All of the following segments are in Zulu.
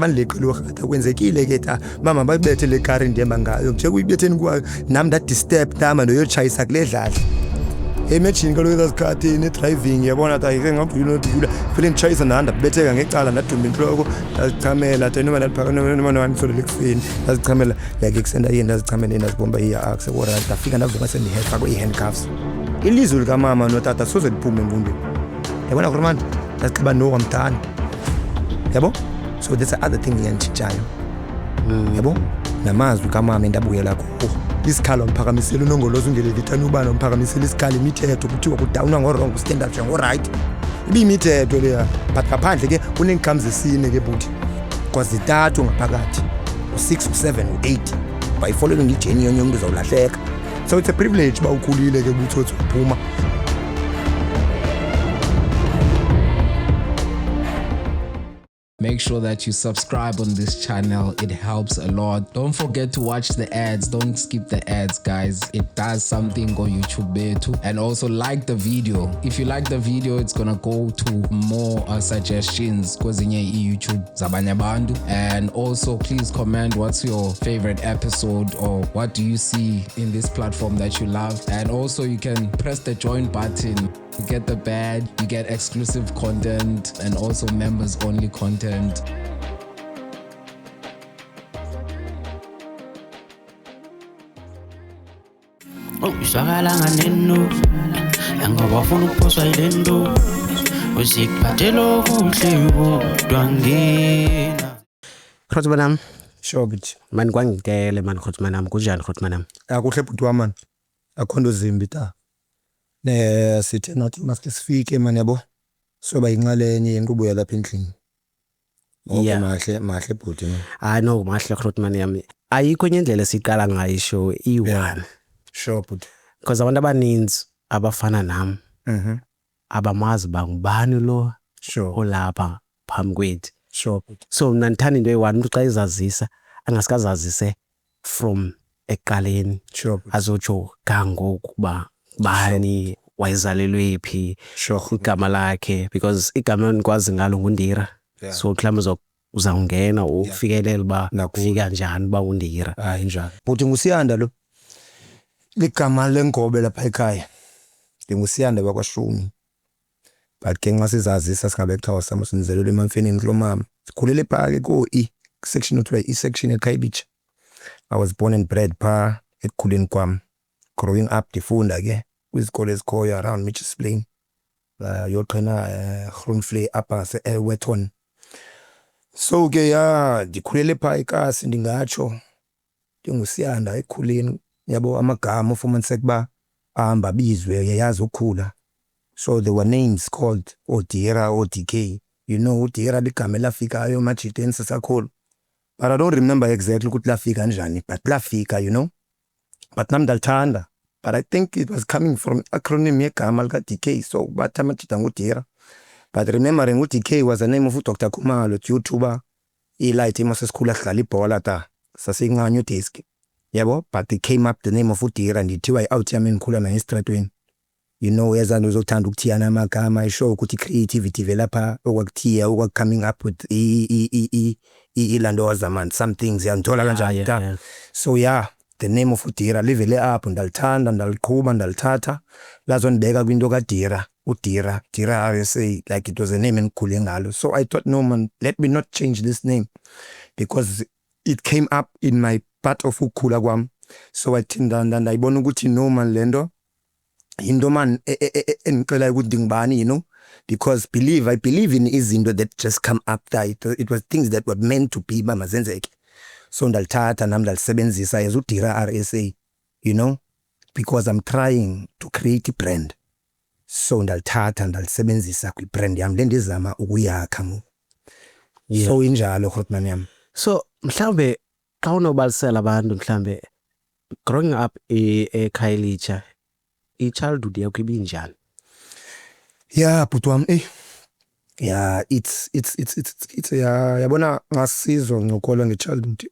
Bandileqile urhatha kwenzekile ke ta mama babethe le car ndihamba ngayo nje kuyibetheni kwayo nami ndadisturb nama noyotshayisa kule dlala. Imagine kaloku ezasikhathi ne-driving yabona ta yike ngabuyula nodula phela ngitshayisa ndabetheka ngecala ndadumba inhloko ndazichamela ta noma ndaliphakana noma ngisole lekuseni ndazichamela like ekusenda yini ndazichamela ndazibomba iya-axe ora ndafika ndavuka sendihefa kwi-handcuffs. Ilizwi likamama notata soze liphume engqondweni yabona kurumani ndazigqiba nokwamdala yabo. So that's the other thing ngiyantshitshayo yabo namazwi kamama endabuyela kuwo isikhalo mphakamisela unongoloza ungelelithana ubana mphakamisela isikhalo imithetho kuthiwa kudawunwa ngo-wrong stand up ngo-right ibiyimithetho leya but ngaphandle ke kuneenkhamu zesine ke buthi because zithathu ngaphakathi u-6 u-7 u-8 bayifolele ngijeni yonke umuntu uzawulahleka. So it's a privilege uba ukhulile ke buthothi uphuma. Make sure that you subscribe on this channel. It helps a lot. Don't forget to watch the ads. Don't skip the ads, guys. It does something on YouTube there too. And also like the video. If you like the video, it's gonna go to more suggestions because in YouTube Zabanya Bandu. And also please comment what's your favorite episode or what do you see in this platform that you love. And also you can press the join button. You get the badge, you get exclusive content and also members only content. Usakala nganeno yangabafuna ukuphoswa yilento usikuphathelo kuhle kodwa ngena. Khotmanam Sure bithi man kwangitele man Khotmanam kunjani Khotmanam? akuhle bhuti wami man akhondo zimbi ta sithe nathi mase sifike man yabo soba inxalenye yenkqubo yalapha endlini. Yeah. Mahle bhuti man. Hayi no mahle Khotmanam. Ayikho enye indlela siqala ngayo show i1. Sure bhuti. Because abantu abaninzi abafana nami abamazi bangubani lo Sure. olapha phambi kwethu. Sure bhuti. So mina ngithanda into eyi-one umuntu xa izazisa angasikazazise from eqaleni Sure bhuti. azotsho kangoku kuba bani wayezalelwe phi Sure. igama lakhe because igama enikwazi ngalo nguNdira. Yeah. So mhlawumbe uzawungena ufikelela uba nakufika njani uba uNdira. Hayi njalo. Bhuti ngusiyanda lo. Ligama lengobe lapha ekhaya. Ngusiyanda bakwaShumi. But ke nxa sizazisa singabe kuthiwa samusinzelelo emamfenini kulo mama. Sikhulele phake ko-E section othiwa i-section eKhayelitsha. I was born and bred pha ekukhuleni kwami. Growing up ndifunda ke kwizikole ezikhoyo around Mitchells Plain. Yoqhena Groenvlei apha se-Wetton. So ke ya ndikhulele pha eKasi ndingatsho ngusiyanda ekukhuleni yabo amagama ufumaniseka ba ahamba bizwe yayazi ukhula. So there were names called Odira, ODK. You know, Odira ligama elafikayo emajiteni sasakhulu. But I don't remember exactly ukuthi lafika njani, but lafika, you know. But nami ndalithanda. But I think it was coming from acronym yegama lika DK. So bathi amajita nguDira. But remembering DK was the name of Dr. Khumalo, YouTuber. Ilight masesikhula sidlala ibhola ta. Sasinganyo desk. Yabo, but it came up the name of Udira and ithiwa i-out yami engikhula nayo estradweni. You know, yazana uzothanda ukuthiyana amagama isho ukuthi creativity velapha okwakuthiya coming up with ilandoza man some things yanthola kanjani ta. So yeah, the name of Udira livele up ndalithanda ndaliqhuba ndalithatha lazondibeka kwinto kaDira uDira RSA like it was a name engikhule ngalo. So I thought no man, let me not change this name because it came up in my part of ukukhula kwami. So I thinda ndayibona ukuthi no man lento into man engicela ukuthi ngibani, you know, because I believe in izinto that just come up there. It was things that were meant to be mazenzeke. So ndalithatha nami ndalisebenzisa as uDira RSA, you know, because I'm trying to create a brand. So ndalithatha ndalisebenzisa kwi-brand yami le ndizama ukuyakha mo. So injalo Khotman yami. So mhlambe xa unobalisela abantu mhlambe growing up eKhayelitsha i-childhood yakho ibinjani? Yeah, but yeah, it's yabona ngasizwa ngokholwa nge-childhood.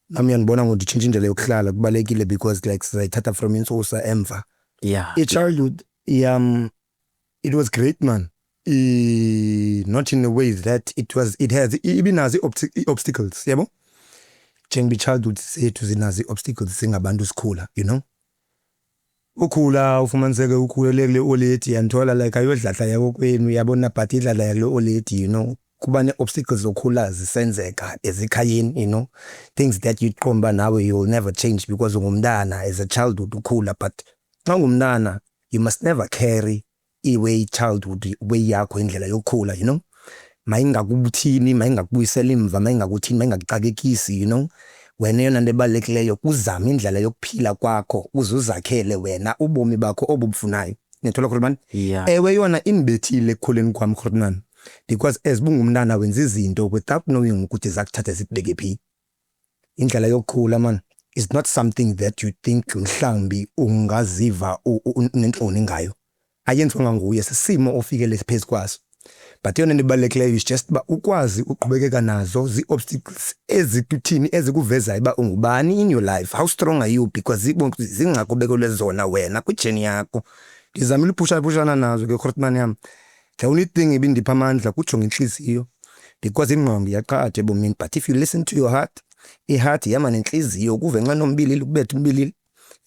Nami yanibona ngokuthi change indlela yokuhlala kubalekile because like sizayithatha from insusa emva. Yeah. I-childhood it was great man. not in a way that it has ibinazi obstacles yabo njengoba childhood sethu zinazi obstacles singabantu sikhula ukhula ufumaniseke ukhulele kule old age yanthola like ayodladla yabo kwenu yabona but idlala yakule old age kuba ne obstacles zokhula zisenzeka ezikhayeni things that you qomba nawe you will never change because ungumntana as a childhood ukhula but xa ungumntana you must never carry iway childhood way yakho indlela yokukhula mayingakubuthini mayingakubuyisela imva mayingakuthini mayingakuxakekisi wena yona nto ebalulekileyo kuzama indlela yokuphila kwakho uzuzakhele wena ubomi bakho obubufunayo nethola khona ewe yona inibethile ekukhuleni kwami khona because as bungumntana wenza izinto without knowing ukuthi zakuthatha zikubeke phi indlela yokukhula man is not something that you think mhlambi ungaziva unenhloni ngayo ayenziwa nguye sisimo ofikele phezulu kwaso but yona nibalekleyo is just ba ukwazi uqhubekeka nazo zi-obstacles ezikuthini ezikuvezayo ba ungubani in your life how strong are you because zingaqhubekele zona wena kwijeni yakho ndizamile uphushana nazo ke khotman yami the only thing ibindipha amandla kujonga inhliziyo because ingqondo iyaqhatha ebomini but if you listen to your heart iheart yama nenhliziyo kuve nxa nombili ukubetha umbili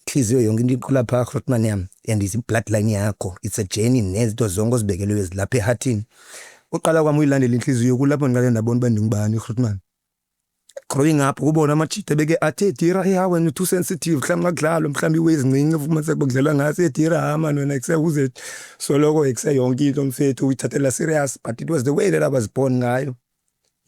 inhliziyo yonke into iqhula pha khotman yami and is bloodline yakho it's a journey nezinto zonke ozibekelwe ezilapha eheartini uqala kwami uyilandela inhliziyo kulapho ngale ndabona bandingubani khotman growing up ubona amajita beke athe dira when you too sensitive mhlawumbe akudlalo mhlawumbe iwezincinci ufuma sekubudlela ngaso edira man wena ekusehuze soloko ekuse yonke into mfethu uyithathela serious but it was the way that I was born ngayo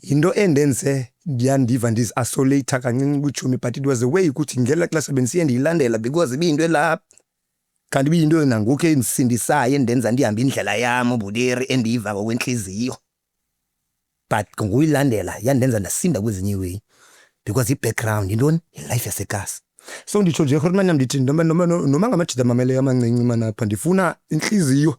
into endenze ndiyandiva isolate kancinci kuchumi but it was the way ukuthi ngela class benisiye ndiyilandela because ibinto elapha kanti ibinto nangoku endisindisayo endenza ndihamba indlela yami ubuderi endiyiva ngokwenhliziyo but ngokuyilandela yandenza ndasinda kwezinye way because i-background intoni life yasekasi so nditsho nje khona manje ndithi noma ngamajida mamele amancinci manapha ndifuna inhliziyo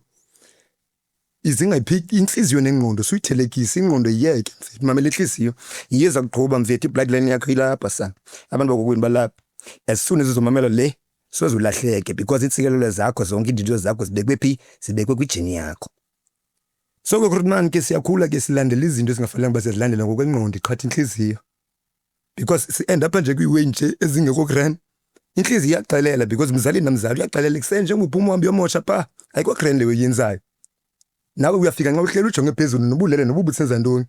izingayiphiki inhliziyo nengqondo suyithelekisa ingqondo iyeke mfethu mamele inhliziyo iyeza kuqhuba mfethu ibloodline yakho ilapha sana abantu bakokwini balapha as soon as uzomamela le sozulahleke because insikelelo zakho zonke into zakho zibekwe phi zibekwe kwijeni yakho so ke khona ke siyakhula ke silandela izinto esingafanelanga basizilandela ngokwengqondo iqhatha inhliziyo because si end up nje kwiway nje ezingekho grand inhliziyo iyaxelela because mzali namzali uyaxelela kusenje ngiphuma uhambe yomosha pha ayikho grand leyo yenzayo nawe uyafika nxa uhleli ujonge phezulu nobulele nobubusenza ntoni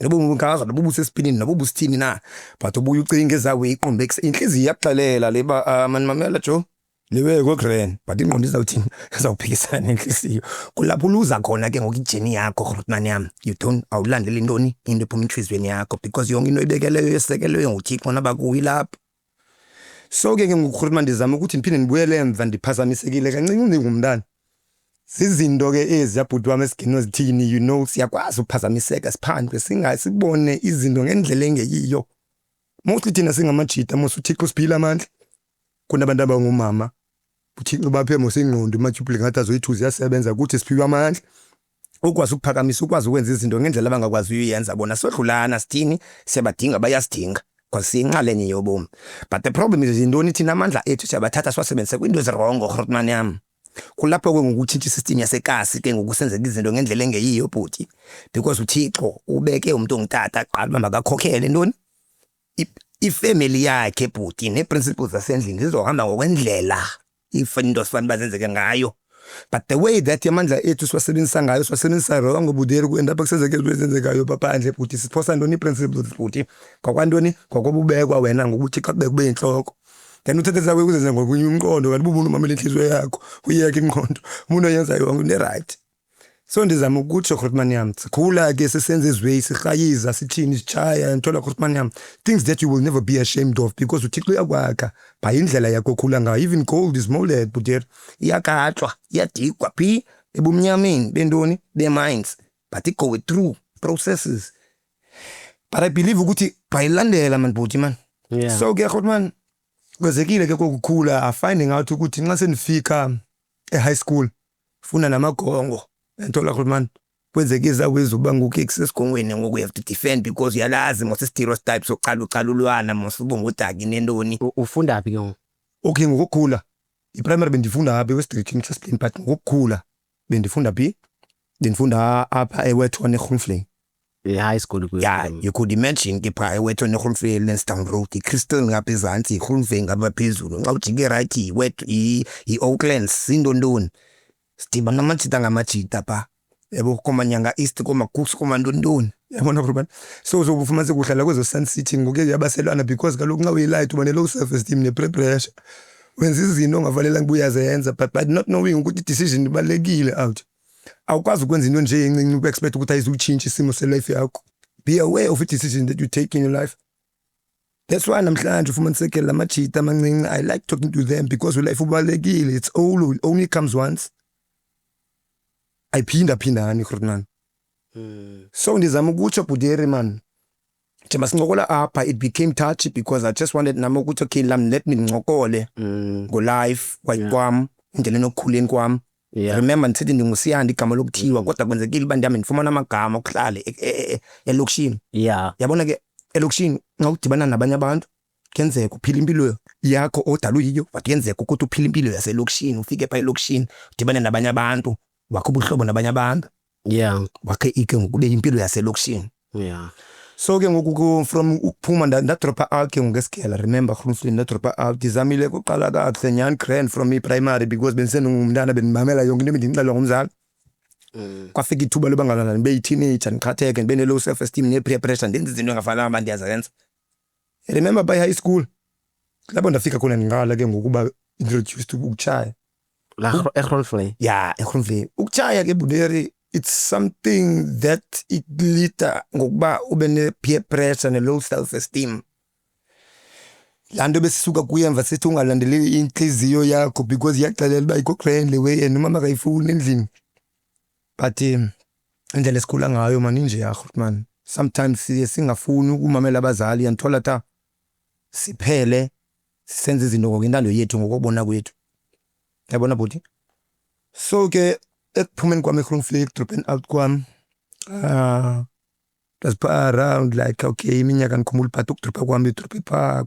nobungaza nobubusesipinini nobubusithini na but ubuye ucinge ezawe iqombe inhliziyo iyaxelela leba man mamela jo lewe ko grand but ingqondo izawuthini izawuphikisana nenhliziyo kulapho uluza khona ke ngokujeni yakho khotman yami you don't awulandela intoni into ephuma enhlizweni yakho because yonke into ibekeleyo yesekelwe nguThixo nabakuyi lapho so ke ngokhotman ndizama ukuthi ndiphinde ndibuyele emva ndiphazamisekile kancinci ngumntana sizinto ke eziyabhuti wami esigino zithini siyakwazi ukuphazamiseka siphandle singasibone izinto ngendlela engeyiyo mostly thina singamajita mosuThixo siphila amandla kunabantu abangumama uThixo baphe mosingqondo imajubule ngathi azoyithuza yasebenza ukuthi siphiwe amandla ukwazi ukuphakamisa ukwazi ukwenza izinto ngendlela abangakwazi uyenza bona sodlulana sithini siyabadinga bayasidinga kwasinqalenye yobomi but the problem is intoni thina amandla ethu siyabathatha siwasebenzise kwinto ezirong khotman yami kulapho ke ngokutshintsha isystem yasekasi ke ngokusenzeka izinto ngendlela engeyiyo bhuti because uThixo ubeke umuntu ongitata aqala makakhokhele intoni ifamily yakhe bhuti neprinciples zasendlini zizohamba ngokwendlela ifanto sifanele bazenzeke ngayo but the way that amandla ethu siwasebenzisa ngayo siwasebenzisa wrong ubuderi kwendapha kusenzeke ezenzekayo paphandle bhuti siphosa ntoni iprinciples bhuti kwakwantoni kwakobubekwa wena ngokuthi xa kubeke kube inhloko then uthethe zawe ukuzenza ngokunye umqondo kanti ubuntu mamela inhliziyo yakho uyeke ingqondo umuntu oyenza yonke ne right so ndizama ukuthi khotman yami sikhula ke sisenze izwe sihayiza sithini sichaya nthola khotman yami things that you will never be ashamed of because uThixo uyakwakha by indlela yakho khula ngayo even gold is molded but iyakhathwa iyadigwa phi ebumnyameni bentoni the minds but it go through processes but I believe ukuthi bayilandela man bhuti man so ke khotman kwezekile ke kokukhula finding out ukuthi nxa senifika high school funa namagongo enthola khulman kwenzeke izaweza uba ngukekise sigongweni ngoku you have to defend because uyalazi mos stereotypes oqala ulwana mos ubongudaki nentoni ufunda phi ke okay ngokukhula iprimary bendifunda apha eWest Street Class but ngokukhula bendifunda phi ndifunda apha eWethon eGroenfontein. high school Yeah, you could imagine ke pha eWethon eGroenfontein Lansdowne Road, iCrystal ngapha ezantsi, iGroenfontein ngapha phezulu. Xa ujike right i-Oaklands, Sindondoni. Sidiba namajita ngamajita pha. Yabo komanyanga East komaKuks komandondoni. Yabona bro. So ufumanise kuhlala kwezo Sun City ngoku yabaselwana because kaloku nxa uyilight uba ne-low self esteem ne-pressure. Wenza izinto ongavalelanga ubuyazenza but not knowing ukuthi decision ibalekile out. Awukwazi ukwenza into nje encinci uku-expect ukuthi ayizutshintsha isimo se-life yakho. Be aware of the decision that you take in your life. That's why namhlanje ufumaniseke la majita amancinci, I like talking to them because life ubalekile. It's all, it only comes once. Ayiphinda-phindani Grootman. So ndizama ukutsho Bhudere man. Njengoba sincokola apha, it became touchy because I just wanted nami ukuthi okay let me ngincokole ngo-life kwam, indlela enokukhuleni kwam. Remember ndithethe ndinguSiyanda igama lokuthiwa kodwa kwenzekile uba ndihamba ndifumana amagama okuhlala elokishini. Yabona ke elokishini nxa udibana nabanye abantu kuyenzeka uphila impilo yakho odalwe yiyo, but kuyenzeka ukuthi uphila impilo yaselokishini, ufike pha elokishini udibane nabanye abantu, wakho ubuhlobo nabanye abantu. Wakhe ike ngokube impilo yaselokishini. So ke ngoku from ukuphuma ndadropa out ke ngokesigela, remember Groenfontein ndadropa out, ndizamile kuqala kakuhle nyani grand from i-primary because bendisengumntana bendimamela yonke into bendinxelwa ngumzali. Kwafika ithuba loba ngabantwana ndibe yi-teenager ndiqhatheke ndibe ne-low self esteem ne-peer pressure ndenza izinto engafanelanga uba ndiyazenza. Remember by high school lapho ndafika khona ndiqala ke ngokuba introduced ukutshaya. eGroenfontein. eGroenfontein. Ukutshaya ke Bhudere, it's something that it leader ngokuba ube ne-peer pressure ne-low self esteem. Laa nto besisuka kuyemva sithi ungalandeli intliziyo yakho because iyaxelela uba ikho friendly way and umama akayifuni endlini. But indlela esikhula ngayo man inje Grootman. Sometimes siye singafuni ukumamela abazali yanthola ta siphele sisenze izinto ngokwentando yethu ngokubona kwethu. Yabona bhuti? So ke ekuphumeni kwami eGroenfontein, dropping out kwami, that's around like okay iminyaka ngikhumbula but ukudropa kwami idrope pha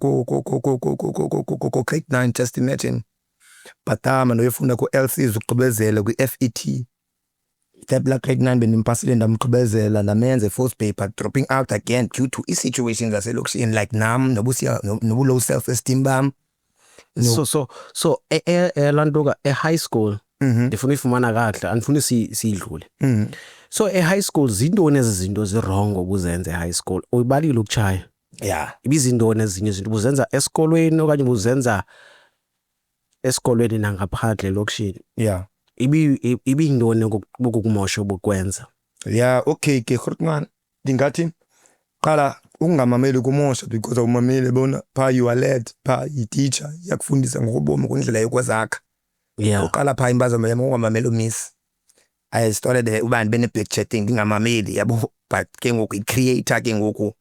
grade 9, just imagine. But manje uyofunda ku-LCs ukugqibezela kwi-FET. That grade 9 bendimpasile ndamgqibezela ndamenza first paper, dropping out again due to i-situations zaselokishini like nam nobu-low self esteem bam. So lantoka high school ndifuna uyifumana kahle, andifuni siyidlule. So high school zintoni ezi zinto zirongo ubuzenze high school? Uyibalile ukutshaya. Ibizintoni ezinye izinto ubuzenza esikolweni okanye ubuzenza esikolweni nangaphandle lokishini? Ibintoni bokukumosha obukwenza? Okay ke Grootman, ndingathi qala ungamameli kumosha because awumameli bona pha you are led pha i-teacher yakufundisa ngobomi kwindlela yokwazakha. Uqala pha impazamo yami ungamameli umiss. I started uba ndibe ne-back chatting ngingamameli yabo, but ke ngoku i-creator ke ngoku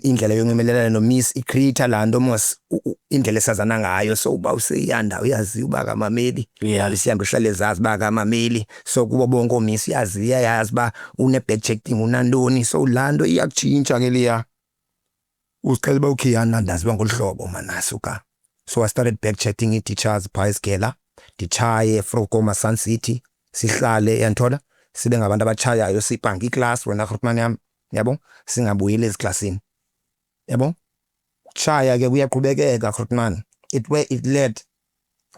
indlela yonximelelana no-miss i-creator laa nto mos indlela esazana ngayo. So uba useyanda uyazi uba akamameli, isiyanda uhlale zazi uba akamameli. So kubo bonke oomiss iyayazi uba une-back chatting unantoni. So laa nto iyakutshintsha ke leya, uzixela uba okay yana ndazi uba ngolu hlobo manasuka. So I started back chatting i-teachers phaa esigela, nditshaye from Sun City, sihlale yanthola sibe ngabantu abatshayayo, sibhanka iclass wena Grootman yam, yabo, singabuyeli eziklasini. Yabo, ukutshaya ke kuyaqhubekeka Grootman. It led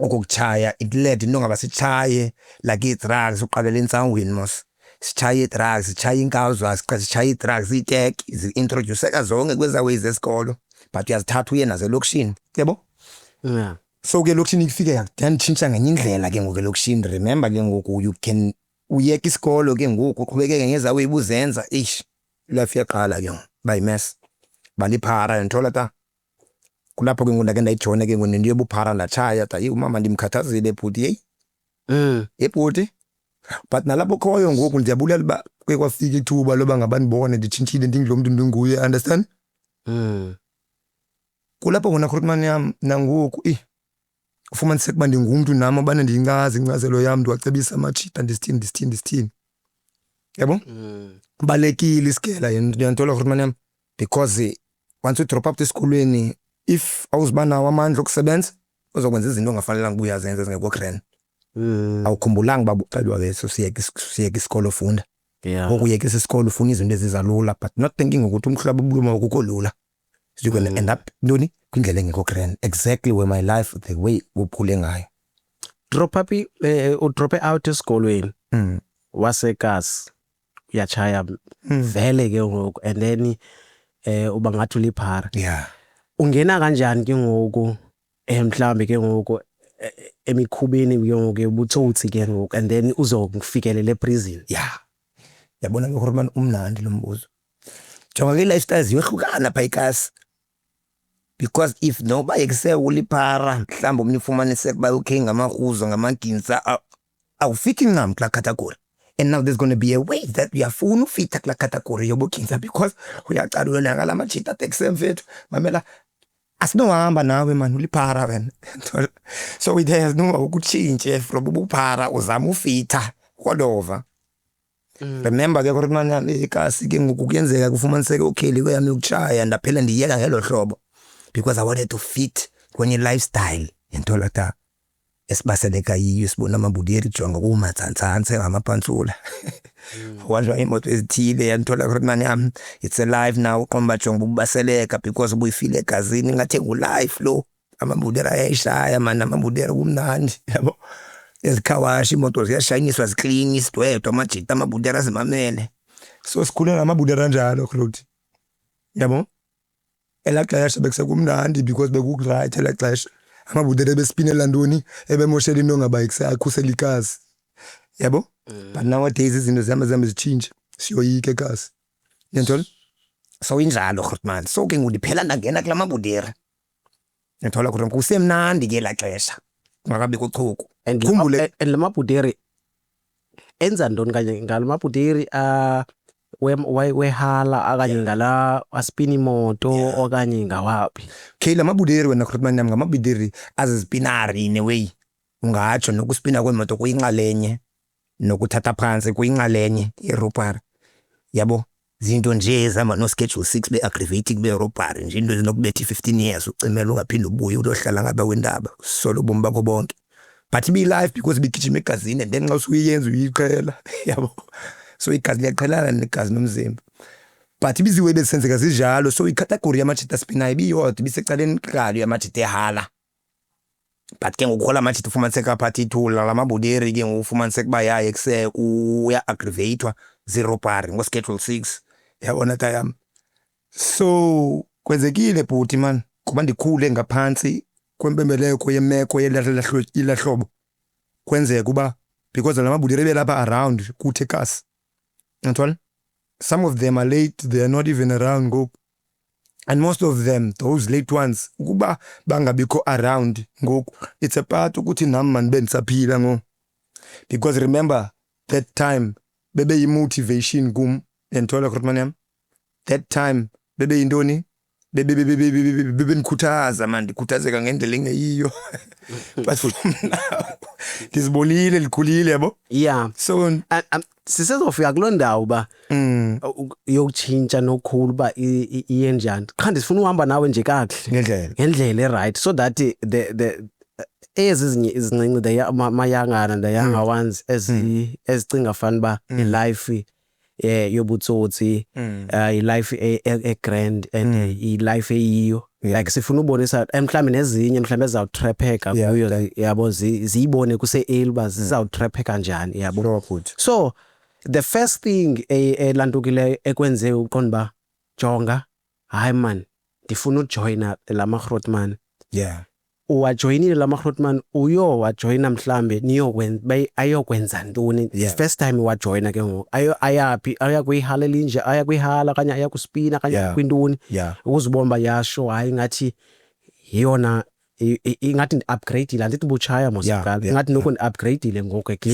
ukutshaya, it led into ngaba sitshaye like i-drugs, uqalela entsangweni mos. Sitshaye i-drugs, sitshaye inkawuzwa, sitshaye i-drugs, iiteki, zi-introduceka zonke kweza ways zesikolo, but uyazithatha uye nazo elokishini. Yabo? So ke elokishini ifike yanditshintsha ngenye indlela ke ngoku elokishini. Remember ke ngoku you can uyeka isikolo ke ngoku uqhubekeke ngezawe ibuzenza life yaqala ke ba yi-mess baliphara yanthola ta. Kulapho ke ngoku ndake ndayijona ke ngoku nento yobuphara ndatshaya ta. Umama ndimkhathazile bhuti bhuti. But nalapho khoyo ngoku ndiyabulela uba ke kwafika ithuba loba ngaba ndibone nditshintshile ndingilo mntu ndinguye, understand? Kulapho khona Grootman yam nangoku ufumaniseka uba ndingumntu nam abane ndiyincazi incazelo yam, ndiwacebisa amajita ndisithini. Yabo? Kubalekile isigela yanthola Grootman yam because once udrop up esikolweni, if awuziba nawo amandla okusebenza uzokwenza izinto ongafanelanga uba uyazenza ezingekho grand. awukhumbulanga uba uxelwa leso siyeke isikolo ufunda Yeah. ukuyeka isikolo ufuna izinto ezizalula but not thinking ukuthi umhlaba ubuluma ukukho lula you're going to end up ntoni kwindlela engekho grand exactly where my life the way uphule ngayo udrope out esikolweni wasekasi uyachaya vele ke ngoku and then uba ngathi uliphara yeah ungena kanjani ke ngoku mhlambe ke ngoku emikhubeni ke ngoku ubutsotsi ke ngoku and then uzokufikelela eprison yeah yabona ke hormone umnandi lo mbuzo jonga ke lifestyles yohlukana pha ikasi because if noba ekuse uliphara mhlawumbe umni ufumanise kuba okay ngamahuzo ngamaginsa awufiki ncam kula category and now there's going to be a way that we are funa ufita kula category yobuginsa because uyacala wena ngala machita tekse mfethu mamela asinohamba nawe man uliphara wena so it has no ukuchinje from ubuphara uzama ufita all over. Remember ke korona ikasi ke ngokuyenzeka kufumaniseke ukheli kweyami ukuchaya ndaphela ndiyeka ngelo hlobo because I wanted to fit kwenye lifestyle yenthola ta esibaseleka yiyo sibona amabudiyeri jonga kumatsantsantse ngamapantsula wanjwa imoto ezithile yanthola korona yami it's alive now qomba jonga ubaseleka because ubuyifile egazini ngathi ngulife lo amabudiyeri ayashaya man amabudiyeri kumnandi yabo ezikhawashi imoto ziyashayiniswa ziclean isidwedwa amajita amabudera azimamele so sikhule namabudera njalo khlothi yabo elaxesha bekusekumnandi because bekuright elaxesha amabudera bespinela ntoni ebemoshela into ngaba ikusakhusela ikazi yabo but nowadays izinto zihamba zichange siyoyike kasi yentol so injalo khotman so ke ngudiphela ndangena kula mabudera yenthola kodwa kusemnandi ke elaxesha makabe kuchuku and lamabuderi enza ntoni kanye ngalamabuderi wehala akanye ngala aspini moto okanye ngawapi okay lamabuderi wena khotman nami ngamabuderi azizipinari in a way ungatsho nokuspina kwemoto kuyinxalenye nokuthatha phansi kuyinxalenye yeropar yabo zinto nje ezama no schedule 6 be aggravating be robbery nje into zinokubetha 15 years ucimela ungaphinde ubuye uyohlala ngaba wendaba solo bomba bakho bonke but be life because bigijima egazini and then xa usuyenza uyiqhela yabo so igazi liyaqhelana negazi nomzimba but ibiziwe besenzeka zijalo so icategory yamachita spinayi biyodwa bisecaleni qalo yamachita ehala but ke ngokhola amachita ufumaniseka phathi ithula lamabuderi ke ngokufumaniseka ba yaye ekuse uya aggravatewa zero bar ngo schedule 6 yabona tayam so kwenzekile bhuti man kuba ndikhule ngaphansi kwempembeleko yemeko yelahlobo kwenzeka kuba because lamabudere belapha around kuthe kasi ngithola some of them are late they are not even around ngoku and most of them those late ones ukuba bangabikho around ngoku it's a part ukuthi nami man bendisaphila ngo because remember that time bebe yi-motivation kum yenthola khotman that time bebe yintoni bebe nikhuthaza man ndikhuthazeka ngendlela engeyiyo but from now ndizibonile likhulile yabo yeah so sisezofika kuloo ndawo ba yokutshintsha nokhulu ba iyenjani cha ndifuna uhamba nawe nje kahle ngendlela right so that the ezinye izincinci the mayangana the younger ones ezicinga fana ba life yobutsotsi ilife grand and ilife eyiyo like sifuna ubonisa mhlawumbe nezinye mhlawumbe ezawutrapheka kuyo yabo ziyibone kuse elba zizawutrapheka kanjani yabo so the first thing elantukile ekwenze uqonba jonga hayi man ndifuna ujoina lamagrotman yeah uwajoinile lamagrotman uyo wajoina mhlambe ayokwenza ntoni first time wajoina ke ngoku ayapi aya kuyihala linje aya kuyihala kanye aya kuspina kanye kwintoni ukuzibomba yasho hayi ngathi yona ingathi upgrade la ndithi buchaya mosikala ingathi noko upgrade ile ngoku at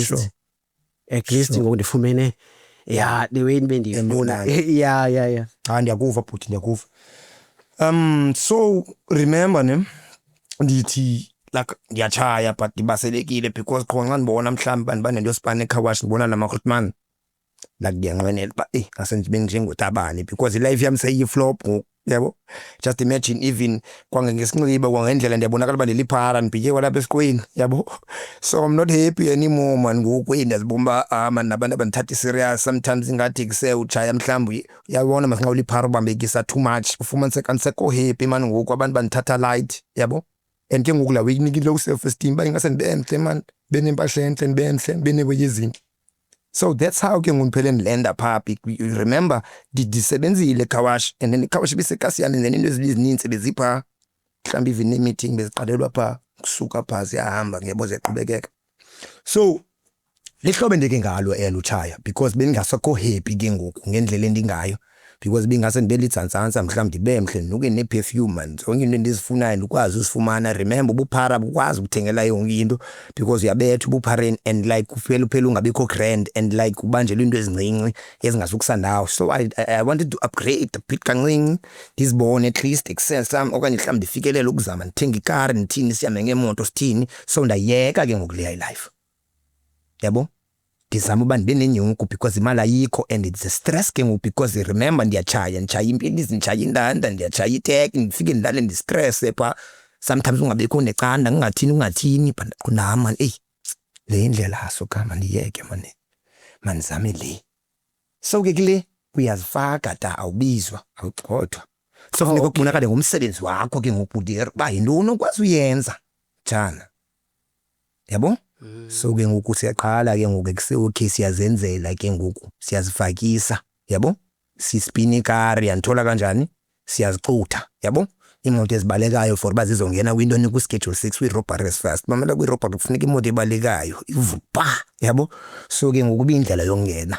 least ngoku ndifumene the way bendifuna yeah ndiyakuva bhuti ndiyakuva so remember ne ndithi like ndiyachaya but ndibaselekile because khona ndibona mhlawumbe banento sipane ekhawashi ndibona lamagrotman like ndiyanqwenela ba ngase ndibe njengotabani because life yami seyiflop yabo. Just imagine even kwangesinxiba kwangendlela ndiyabonakala uba ndiliphara ndibhitye kwalapha esiqweni yabo. So I'm not happy anymore man ngoku ndiyazibona man nabantu abandithatha serious sometimes ingathi kusewujaya mhlawumbi uyabona masinxa uliphara ubambekisa too much ufumaniseka andisekho happy man ngoku abantu bandithatha light yabo. And ke ngoku la weyinika low self esteem bayingase ndibenhle man benempahla enhle ndibenhle beneboyezinto. So that's how ke ngiphele ndilenda pha. Remember ndisebenzile eKawash and then iKawash bisekasiyana then into ezininzi bezipha mhlawumbi even meeting beziqalelwa pha kusuka pha siyahamba ngiyabo zeqhubekeka. So lihlobo endike ngalo elutshaya because bengingasekho happy ke ngoku ngendlela endingayo because bengase ndibelitsantsantsa mhlawumbi ndibemhle nuke neperfume man zonke into endizifunayo ukwazi usifumana. Remember ubuphara bukwazi ukuthengela yonke into because uyabetha ubuphareni and like uphela ungabikho grand and like ubanjelwe into ezincinci ezingasukusandawo. So I wanted to upgrade a bit kancinci ndizibone at least excel sam okanye mhlawumbi ndifikelele ukuzama ndithenga ikari ndithini sihambe ngemoto sithini. So ndayeka ke ngoku leya life yabo. Ndizama uba ndibe nenyuku because imali ayikho and it's a stress ke ngoku because remember ndiyatshaya impilizi nditshaya indanda ndiyatshaya iteki ndifike ndilale ndistress pha sometimes ungabikho necanda ungathini but kunam man le indlela sokama ndiyeke man zame le. So ke kule uyazifaka awubizwa awugxothwa. So funeka ukubonakala ngomsebenzi wakho ke ngoku uba yintoni okwazi uyenza njana yabo. So ke ngoku siyaqala ke ngoku okay siyazenzela ke ngoku siyazifakisa yabo. Sispina ikari yanthola kanjani siyazixutha yabo. Imoto ezibalekayo for uba zizongena kwintoni ku-schedule 6 kwi-robberies first. Mamela kwi-robbery kufuneka imoto ebalekayo ivupa yabo. So ke ngoku indlela yongena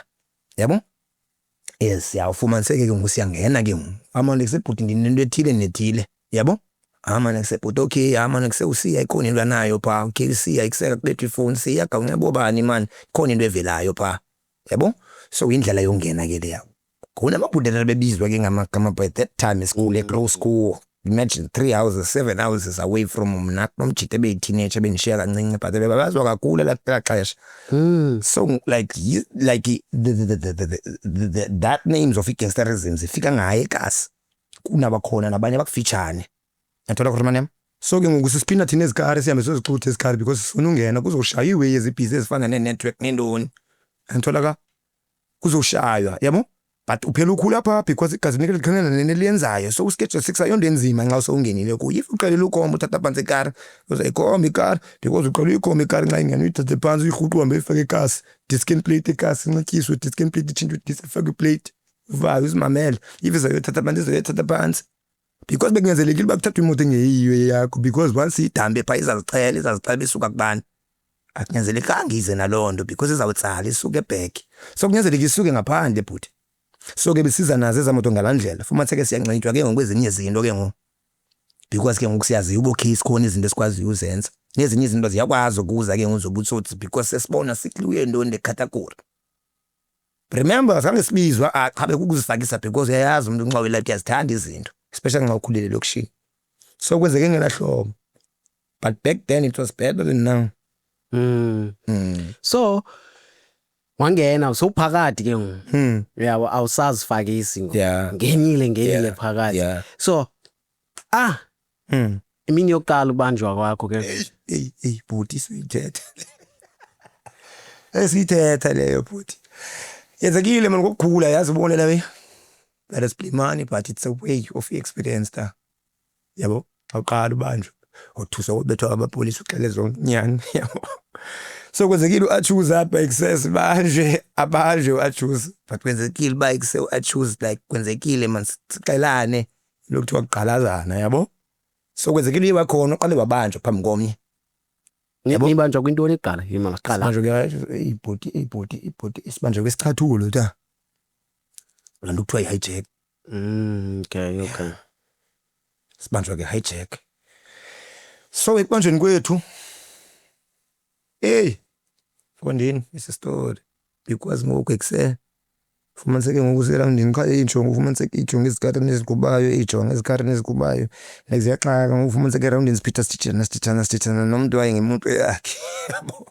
yabo. Yes siyawufumaniseke ke ngoku siyangena ke ngoku amane kusebhuti ndinento ethile nethile yabo. Amane kusebhuti okay amane kusewusiya ikhona into nayo pha okay siya ikuseka kubetha ifoni siya gawunyabo bani man ikhona into evelayo pha yabo. So indlela yongena ke leya kunamabhudela bebizwa ke ngamagama by that time school e-close school. Imagine 3 houses 7 houses away from mna nomjite beyiteenager bendishiya kancinci but bebazwa kakhulu lapha xesha. So like that names of gangsterism zifika ngaye eKasi kunabakhona nabanye abakufitshane yathola khona manje. So ke ngoku sispina thina ezikari sihambe sizixuthe ezikari because sifuna ungena kuzoshaya iway ezibhizi ezifana ne-network nendoni yathola ka kuzoshaywa yabo. But uphela ukhula pha because igazi nikele liqhinela neliyenzayo. So uschedule 6 ayonto enzima nxa usewungenile kuyo. If uqalile ukoma uthatha phansi ikari uzayikhoma ikari because uqala uyikhoma ikari nxa ingene uyithathe phansi uyirhuqa uhambe uyifake ikasi diskin plate ikasi inxityiswe diskin plate itshintshwe disifake plate uvayo uzimamela if izayothatha phansi izoyothatha phansi because bekunyanzelekile uba kuthathwe imoto engeyiyo yakho because once idambe pha izazixela isuka kubani akunyanzelekanga ize naloo nto because izawutsala isuke back. So kunyanzelekile isuke ngaphandle bhuti. So ke besiza nazo ezamoto ngalandlela fumaniseke siyanxitywa ke ngokwezinye izinto ke ngoku because ke ngoku siyazi ubo case khona izinto esikwazi uzenza nezinye izinto ziyakwazi ukuza ke ngozobutsotsi because sesibona sikluye ndoni lecategory. Remember sange sibizwa cha bekukuzifakisa because uyayazi umuntu nxa wela uyazithanda izinto especially nxa ukhulile lokushini. So kwenzeke ngelahlobo but back then it was better than now. So wangena usophakathi ke ngoku yabo awusazifakisi ngoku ngenile phakathi. So imini yokuqala ubanjwa kwakho ke bhuti siyithetha esithetha leyo bhuti yenzekile mina ngokukhula yazi ubonela we that is money but it's a way of experience ta yabo. Awuqala ubanjwa othusa ubethwa abapolisi uxele zonke nyani yabo. So kwenzekile uachoose apha excess banje abanje uachoose but kwenzekile ba excess uachoose like kwenzekile man sixelane lokuthiwa kuqalazana yabo. So kwenzekile uyiba khona uqale wabanjwa phambi komnye nibanjwa kwintoni eqala yima maqala banjwa ke ibhoti isibanjwa kwesichathulo ta lanto kuthiwa i-hijack. Okay sibanjwa ke hijack. So ekubanjweni kwethu Fondini is a story because ngoku ekuse fumaniseke ngoku seroundini qha injongo fumaniseke ijongo izikhathi nezigubayo ijongo izikhathi nezigubayo like ziyaxaka ngoku fumaniseke eroundini sipitha sitithana nomuntu waye ngemoto yakhe yabo.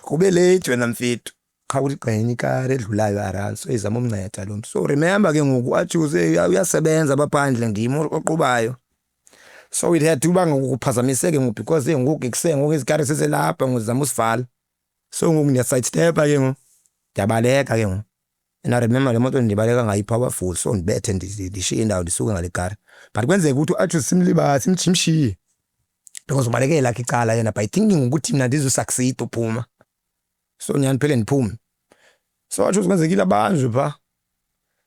Kube late wena mfethu cha ukuthi gqenye ikari edlulayo around so izama umnceda lo mntu. So remember ke ngoku wathi uyasebenza abaphandle ndimo oqubayo. So it had to ba ngokuphazamiseke ngoku because ngoku ngoku izikari seselapha ngizama usivala. So ngoku ngiya side step ke ngoku ndiyabaleka ke ngoku. And I remember le moto ndibaleka ngayi powerful so ndibethe ndishiye indawo ndisuke ngale kari. But kwenzeka ukuthi athi simliba simchimshiye. Because ubaleke lakhe icala yena by thinking ukuthi mina ndizosucceed uphuma. So nyani phela ndiphume. So athi kwenzekile abanjwe pha.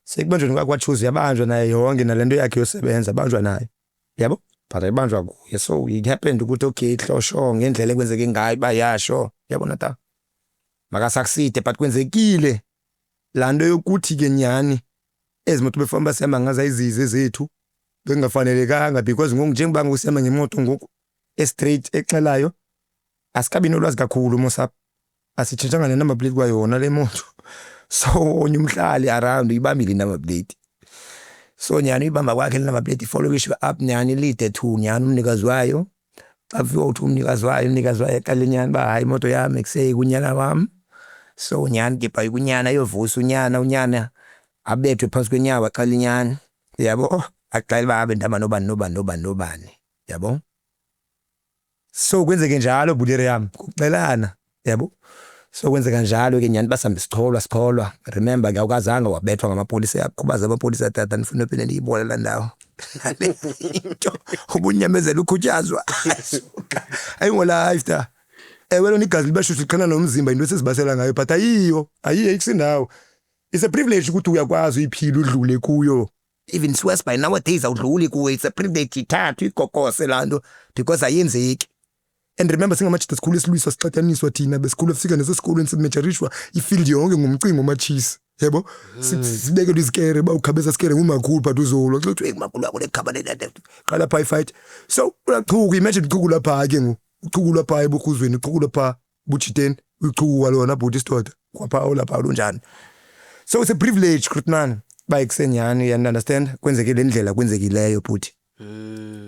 Sekubanjwe ngakwaChoose yabanjwa naye yonke nalento yakhe yosebenza abanjwa naye. Yabo? But ayibanjwa kuye. So it happened ukuthi okay ihlosho ngendlela ekwenzeke ngayo bayasho. Yabona ta. Maka succeed but kwenzekile lando yokuthi ke nyani ezimoto befamba sihamba ngaza izize zethu bengafanelekanga because ngoku njengoba ngusema ngemoto ngoku straight exelayo asikabi nolwazi kakhulu mosapha asitshintshanga ne number plate kwayona le moto so onyumhlali around ibambile number plate so nyani ibamba kwakhe le number plate ifolowishwe up nyani lead to nyani umnikazi wayo afika uthi umnikazi wayo eqale nyani ba hayi imoto yami kusey kunyana wami so nyani ke bhayi kunyana yovusa unyana abethwe phansi kwenyawo aqala inyani yabo aqala babe ndaba nobani yabo. So kwenzeke njalo bulere yami kucelana yabo. So kwenzeka njalo ke nyani basambe sikholwa remember ke awukazanga wabethwa ngamapolisa yaqhubaza amapolisa tata nifuna phela ndiyibola la ndawo ubunyamezela ukhutyazwa ayingola after wena unigazi libashushu liqhana nomzimba into esizibasela ngayo but ayiyo ikusindawo. It's a privilege ukuthi uyakwazi uyiphila udlule kuyo. Even Swiss by nowadays awudluli kuwe. It's a privilege ithathu igogose lanto because ayenzeki. And remember singamajita school esilwiswa sixataniswa thina besikhulu fika neso school ensimejorishwa ifield yonke ngumcingo machisi. Yebo? Sibeke izikere bawukhabeza sikere ngumakhulu but uzolo. Kuthi emakhulu akho lekhaba qala phi fight. So uyachuka imagine uchuku lapha ke ngo. Uchuku lapha ebukhuzweni uchuku lapha buchiteni uchuku walona bhuti stoda. Kwapha lapha lunjani. So it's a privilege Krutman by eksenyani you understand kwenzekile indlela kwenzekileyo futhi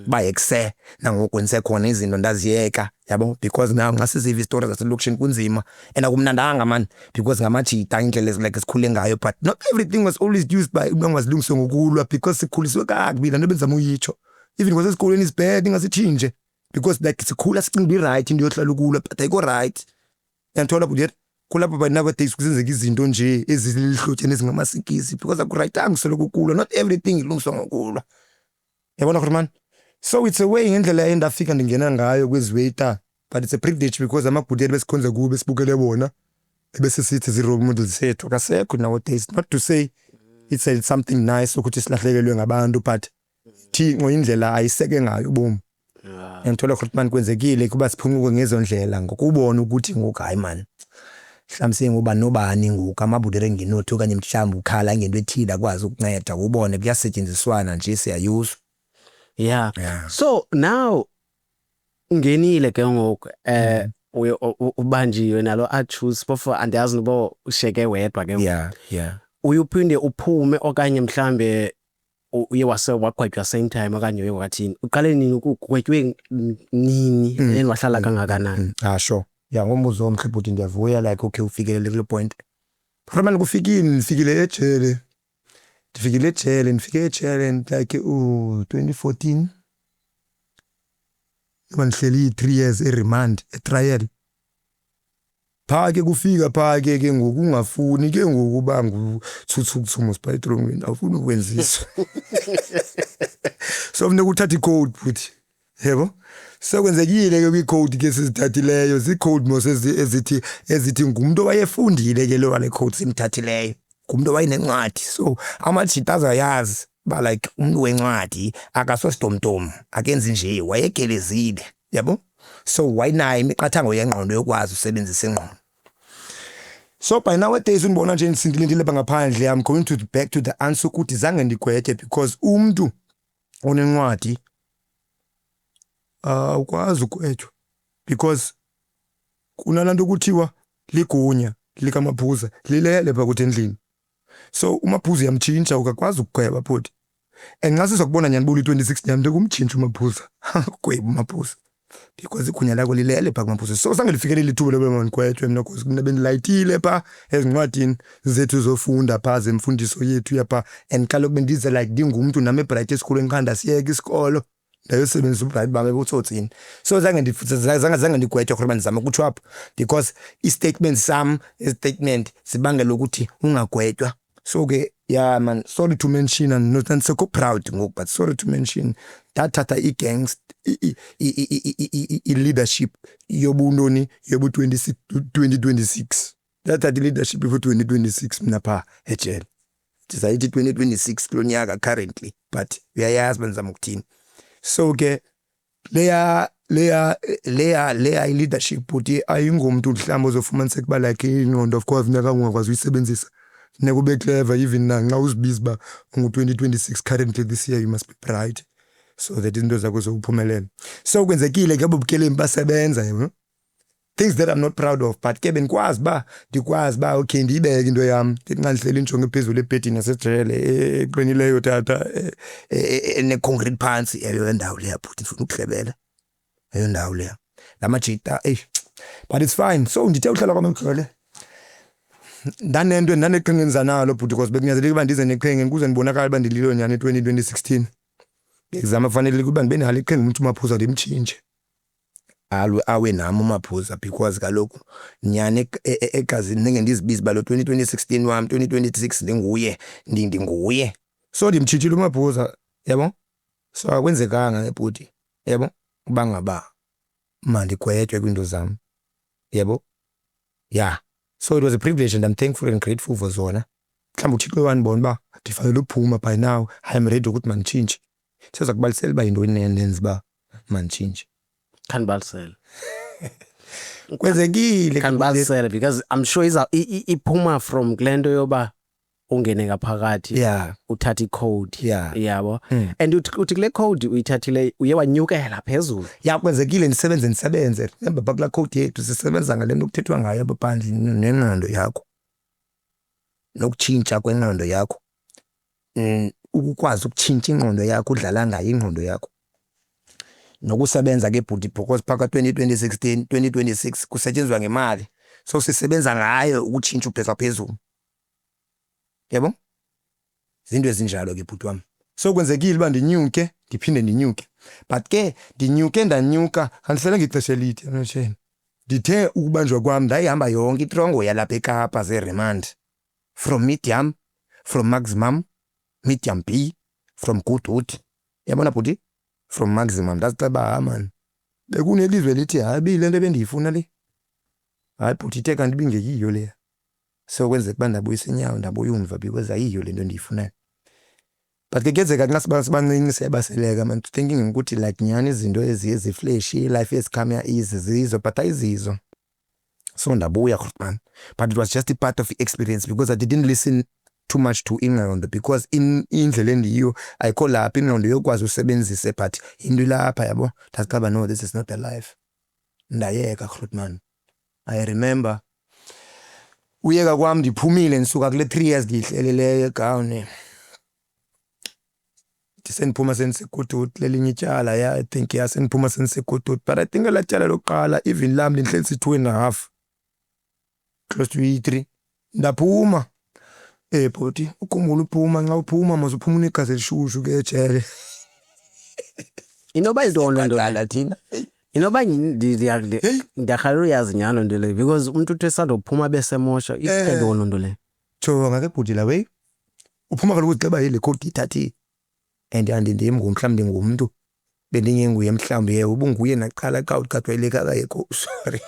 by ekse nangokwenze khona izinto ndaziyeka yabo because now ngasiziva stories zaselokishini kunzima and akumnandanga man because ngamajita indlela ezileke sikhule ngayo but not everything was always used by ngwazilungiswe ngokulwa because sikhuliswe kakubi lanto benzama uyitsho even kwase esikoleni is bad ingasithinje because like sikhula sicinga right into yohlala ukulwa but ayiko right yanthola buthi kulapho by nowadays kuzenzeka izinto nje ezilihlotheni ezingamasikisi because akurightanga seloko kulwa not everything ilungiswa ngokulwa yabona khona. So it's a way ngendlela endafika ndingena ngayo kweziweta but it's a privilege because amabhuteli besikhonza kubo besibukele bona bese sithi zi role models sethu kasekho nowadays not to say it's something nice ukuthi silahlekelwe ngabantu but thingo indlela ayiseke ngayo ubomi. Ngithola khona kwenzekile kuba siphunguke ngezondlela ngokubona ukuthi ngoku hayi man mhlambe ngoba nobani ngoku amabhudere nginotho kanye mhlamba ukhala ngento ethila kwazi ukunceda ubone kuyasetshenziswana nje siyayuzwa. Yeah. So now ungenile ke ngoku ubanjiwe nalo aChoose before andiyazi noba usheke wedwa ke. Yeah. Uyuphinde uphume okanye mhlambe uye wagwetywa same time okanye uye wathini uqale nini ukugwetywe nini enwahlala kangakanani? Sure. Yeah, ngombuzo omhle but ndiyavuya like okay ufikele kule point. Phela kufikile nifikile ejele. Ndifikile ejele like 2014. Ngihleli 3 years remand trial. Phake kufika phake ke ngokungafuni ke ngokuba nguthuthukuthumo spectrum awufuni ukwenziswa. So mna ukuthatha icode futhi. Yebo? Sekwenzekile ke kwicode ke sizithathileyo zicode mos ezithi ngumuntu wayefundile ke lo wale code simthathileyo ngumuntu wayenencwadi so amajita azayazi ba like umuntu wencwadi akasosidomdom akenzi nje wayegelezile yabo so wayinayo imiqathango yengqondo yokwazi usebenzisa ingqondo. So by nowadays unibona nje nisindile lapha ngaphandle I'm going to back to the answer ukuthi zange ndigwethe because umuntu onencwadi ukwazi ukwethu because kunalanto kuthiwa ligunya likamaphuza lilele phakathi endlini so umaphuza yamtshintsha ukakwazi ukugweba futhi enxa sizokubona nyani buli 26 nyani kumtshintsha umaphuza gweba umaphuza because igunya lakho lilele pha kumaphosa so sange lifikelele ithuba loba manikwetshwe mina because bendilayitile pha ezincwadini zethu zofunda pha zemfundiso yethu yapha and kaloku bendize like ndingumuntu nami ebright esikolweni khanda siyeke isikolo ndayosebenzisa ubright bami ebutsotsini so zange ndigwetshwe khona ndizama ukutsho apho because i-statement sam statement sibangela ukuthi ungagwetshwa so ke yeah man sorry to mention and not so proud ngoku but sorry to mention thathatha i-gangs i-leadership yobuntoni yobu 2026 thathatha i-leadership for 2026 mina pha ejele ndizayithi 2026 kulonyaka currently but uyayazi benzama ukuthini so ke leya i-leadership buti ayingomuntu mhlawumbe ozofumaniseka kuba like ingqondo of course naka ungakwazi uyisebenzisa nekube clever even nxa uzibiza ba ngu-2026 currently this year you must be bright so that into zakho zokuphumelela so kwenzekile ke bobukelembi basebenza yebo things that I'm not proud of but ke benikwazi ba ndikwazi ba okay ndiyibeke into yami ndingandihleli injongo ephezulu ebhedini nasejele eqinileyo tata ne-concrete phansi eyo ndawo leya futhi ndifuna ukuhlebela eyo ndawo leya lamajita but it's fine so ndithe uhlala kwami ngigcwele ndanento ndaneqhinga nalo but because bekunyanzeleka uba ndize neqhinga ukuze ndibonakala uba ndililo nyani 2016 ngizama fanele ukuba ndibe nalo iqhinga umuntu umaphuza ndimtshintshe awe nami umaphuza because kaloku nyani egazini nenge ndizibiza balo 2016 wami 2026 ndinguye so ndimtshintshile umaphuza yabo so akwenzekanga ngebhuti yabo kuba ngaba mandigwetshwe kwinto zami yabo yeah so it was a privilege and I'm thankful and grateful for zona mhlawumbe uThixo wanibona ba ndifanele ukuphuma by now I am ready ukuthi manditshintshe siza kubalisela ba into enenza ba manditshintshe kanibalisela kwenzekile kanibalisela because I'm sure iphuma from glendo yoba ungene ngaphakathi yeah uthatha icode yeah yabo and uthi kule code uyithathile uye wanyukela phezulu ya kwenzekile nisebenze emba bakula code yethu sisebenza ngalento okuthethwa ngayo abaphandle nengqondo yakho nokutshintsha kwengqondo yakho ukukwazi ukutshintsha ingqondo yakho udlala ngayo ingqondo yakho nokusebenza ke bhuti because phaka 2016 2026 kusetshenzwa ngemali so sisebenza ngayo ukutshintsha ubheka phezulu yebo izinto ezinjalo ke bhuti wami so kwenzekile uba ndinyuke ndiphinde ndinyuke but ke ndinyuke ndanyuka andihlele ngixesha elide anasheni ndithe ukubanjwa kwami ndayihamba yonke itrongo yalapha eKapa ze-remand from medium from maximum medium B from good yabona bhuti from maximum ndaziceba man bekunelizwe lithi hayi le nto bendiyifuna le hayi bhuti ithe kanti bingeyiyo le so kwenzeka kuba ndabuyisa inyawo ndabuya umva because ayiyo le nto ndiyifunayo but ke kuyenzeka nxa sibancinci siyabaseleka man thinking ukuthi like nyani izinto eziflash life ezikhama izizizo but ayizizo so ndabuya man but it was just a part of the experience because I didn't listen too much to ingqondo because indlela endiyo ayikho lapha ingqondo yokwazi usebenzise but into lapha yabo ndazicaba no this is not the life ndayeka man I remember uyeka kwami ndiphumile nisuka kule 3 years ngihleleleyo eGaone ndisendiphuma sendisekudut lelinye ityala yeah I think yeah sendiphuma sendisekudut but I think latyala lokuqala even lami lihlelisi 2.5 close to 3 ndaphuma bhuti ukhumbula uphuma nxa uphuma mazuphuma unegazi elishushu ke ejele inoba intona ndala thina inoba ndiyakhala uyazi nyano nto le because umuntu uthi esandophuma besemosha iphelo lonto le jonga ke bhuti la wey uphuma kaloku ceba yile code ithathi and andindim ngumhlawumbe ngumuntu bendingenguye mhlawumbe ye ubunguye naqala xa uqathwa ile kakayekho sorry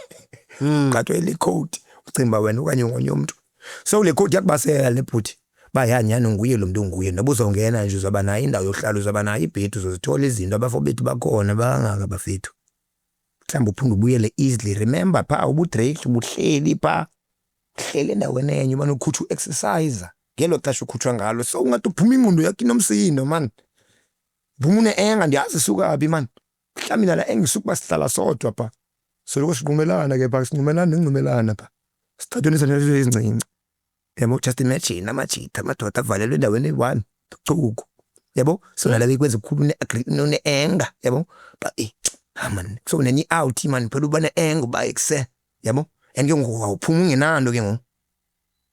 uqathwa ile code ucimba wena okanye ngonye umuntu so le code yakubasela le bhuti bayanyana nguye lo muntu nguye nobuzongena nje uzaba nayo indawo yohlala uzaba nayo ibhedu uzozithola izinto abafowethu bakhona bangaka bafethu mhlawumbe uphinde ubuyele easily remember pha ubudrake ubuhleli pha hlele endaweni enye ubani ukhutha exercise ngelo xesha ukhutshwa ngalo so ungathi uphuma ingqondo yakhe inomsindo man bumune enga ndiyazi suka phi man mhlawumbe la engisukuba sihlala sodwa pha soloko siqumelana ke pha sinqumelana pha sithathonisa nje ezincinci yabo just imagine amajita amadoda avalelwe endaweni eyi-1 cuku yabo so nalabo ikwenza ukukhulu ne-enga yabo but man so neni out man phela ubane engoba ekuse yabo and ke ngoku awuphuma ungenando ke ngoku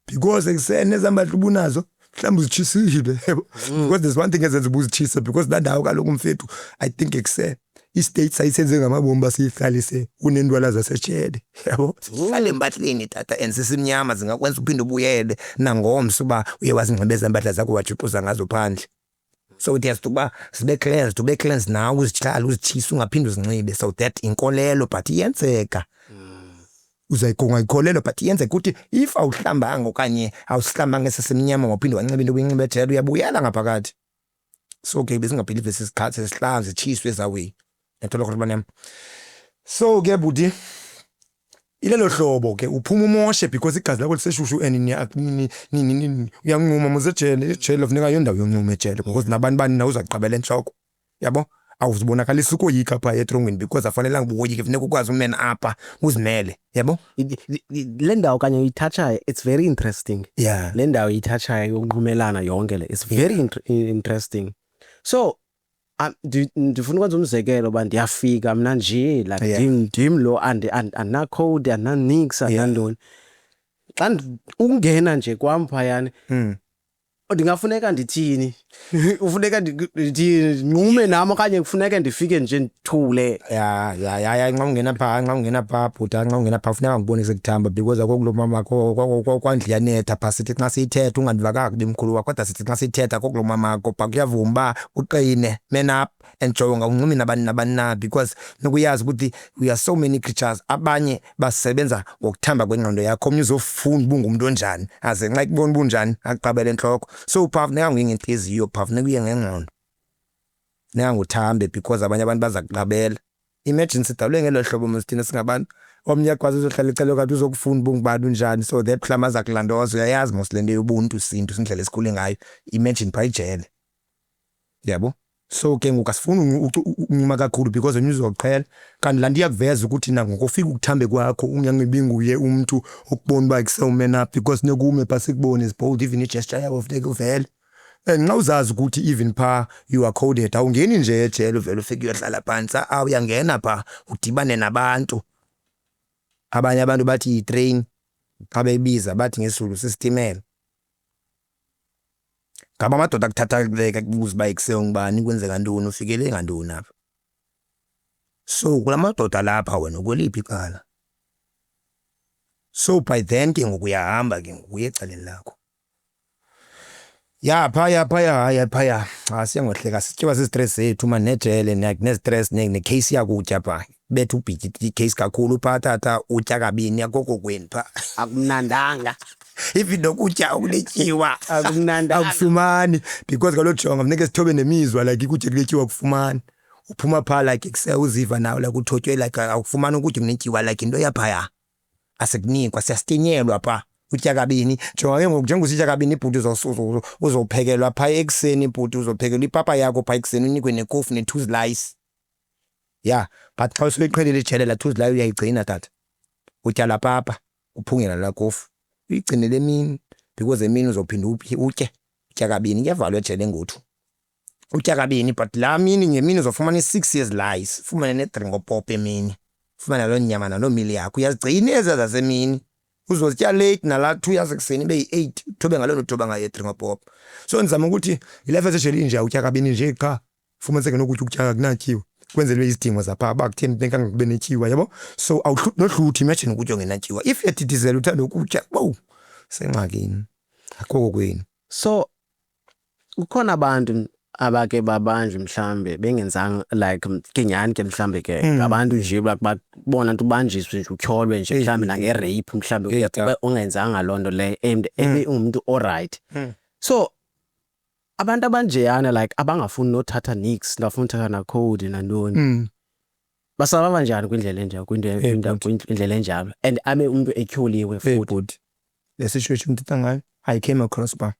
because ekuseni ezambatla ubunazo mhlawumbe uzichisile yabo because there's one thing ezenza ubuzichisa because that ndawo kaloku umfethu I think ekuseni i-state sayisenze ngamabomba siyiqalise unendwala zasetshele yabo sihlale embatleni tata and sisimnyama zingakwenza uphinde ubuyele nangomso ba uye wazingcebeza impahla zakho wajuquza ngazo phandle so it has to ba sibe cleansed now uzihlala uzichisa ungaphinde uzinxibe so that inkolelo but iyenzeka uzayigonga ikholelo but iyenzeka ukuthi if awuhlambanga okanye awusihlambanga esesemnyama waphinde wanxiba into uyinxibe ejele uyabuyela ngaphakathi so ke besingabelieve sesikhathi sesihlanze chiswe ezawe ethola khona banyama so ke budi ilelo hlobo ke uphuma umoshe because igazi lakho liseshushu and uyanquma muzejele kufuneka yondawo yonquma ejele because nabantu bani na uzaqabela enhloko yabo awuzibonakalisa ukoyika pha etrongweni because afanele ngiboyike kufuneka ukwazi umen apha uzimele yabo le ndawo kanye uyithathayo it's very interesting yeah le ndawo uyithathayo yokunqumelana yonke le it's very interesting so ndifuna ukwenza umzekelo ba ndiyafika mina nje like ndim lo ana code ana nix anandoni xa ukungena nje kwami phayani ndingafuneka ndithini ufuneka ndinqume nami okanye kufuneka ndifike nje ndithule ya nxa ungena pha bhuta nxa ungena pha funeka ngibonise kuthamba because akokulo mama kwandli yanetha pha sithi xa siyithetha ungandivakanga bemkhulu wakho kodwa sithi xa siyithetha akokulo mama akho pha kuyavuma uqine man up and jonga unqumi nabani na because nokuyazi ukuthi we are so many creatures abanye basebenza ngokuthamba kwengqondo yakho omnye uzofunda ubungumuntu onjani aze nxa ikubona bunjani aqabele enhloko so pha funeka ngingenhliziyo pha funeka uye ngengqondo funeka nguthambe because abanye abantu baza kuqabela imagine sidalwe ngelo hlobo msithina singabantu omnye akwazi uzohlala icelo kanti uzokufunda ubungubani unjani so that mhlamaza kulandoza uyayazi mosilende yobuntu sintu sindlela esikhule ngayo imagine pha ijele yabo so ke ngokasifuna unyuma kakhulu because wena uzoqhela kanti la ndiyakuveza ukuthi na ngokufika ukuthambe kwakho unyanqibi nguye umuntu ukubona ba kusewuman up because nekume pha sikubone is bold even i-gesture yabo funeka uvele and nxa uzazi ukuthi even pha you are coded awungeni nje ejele uvele ufike uyohlala phansi uyangena pha udibane nabantu abanye abantu bathi i-train xa beyibiza bathi ngesizulu sisitimela ngaba amadoda akuthatha kubeka kubuza ba ekuseo ngibani kwenzeka ntoni ufikele ngantoni apha so kulamadoda lapha wena ukweliphi icala so by then ke ngokuyahamba ke ngokuye ecaleni lakho phaya siyangohleka sityiwa sistress zethu man nejele ne-stress ne-case yakutya pha bethu ubhityi i-case kakhulu pha tata utya kabini akoko kweni pha akumnandanga even nokutya okunetyiwa akumnandanga akufumani because kaloku jonga funeka sithobe nemizwa like ikutya kunetyiwa kufumani uphuma pha like kuseuziva nawe like uthotywe like awufumani ukutya kunetyiwa like into yaphaya asikunikwa siyasitinyelwa pha utya kabini jonga ke ngoku njengositya kabini ibhuti uzophekelwa pha ekuseni ibhuti uzophekelwa ipapa yakho pha ekuseni unikwe nekofu ne-two slice but xa usuyiqhelile ijele la two slice uyayigcina tata utya la papa uphungela la kofu uyigcinele emini because emini uzophinda utye kabini kuyavalwa ejele ngothu utya kabini but la mini ngemini uzofumana i-6 years lice ufumane ne-drink opop emini ufumane loo nyama naloo mili yakho uyazigcina eza zasemini uzozitya late nala 2 years ekuseni ibe yi-8 uthobe ngaloo nto uthoba ngayo i-drink opop so ndizama ukuthi ilefe esejele inje utya kabini nje qha fumaniseke nokutya ukutya kunatyiwa kwenzelwe izidingo zapha bakutheni nekanga kube netyiwa yabo so awunohluthi imagine ukutya ongenatyiwa if yadidizela uthanda ukutya bow sengxakini akho kweni so kukhona abantu abake babanjwe mhlambe bengenzanga like kenyani ke mhlambe ke abantu nje babona nto banjiswe nje utyholwe nje mhlambe na nge-rape mhlambe ungenzanga lonto le ebe umuntu alright so abantu abanjeyana like abangafuni nothatha nix ndafuna uthatha na code nantoni basaba kanjani kwindlela enjalo kwindlela enjalo and abe umuntu etyholiwe futhi le situation ngithetha ngayo I came across ba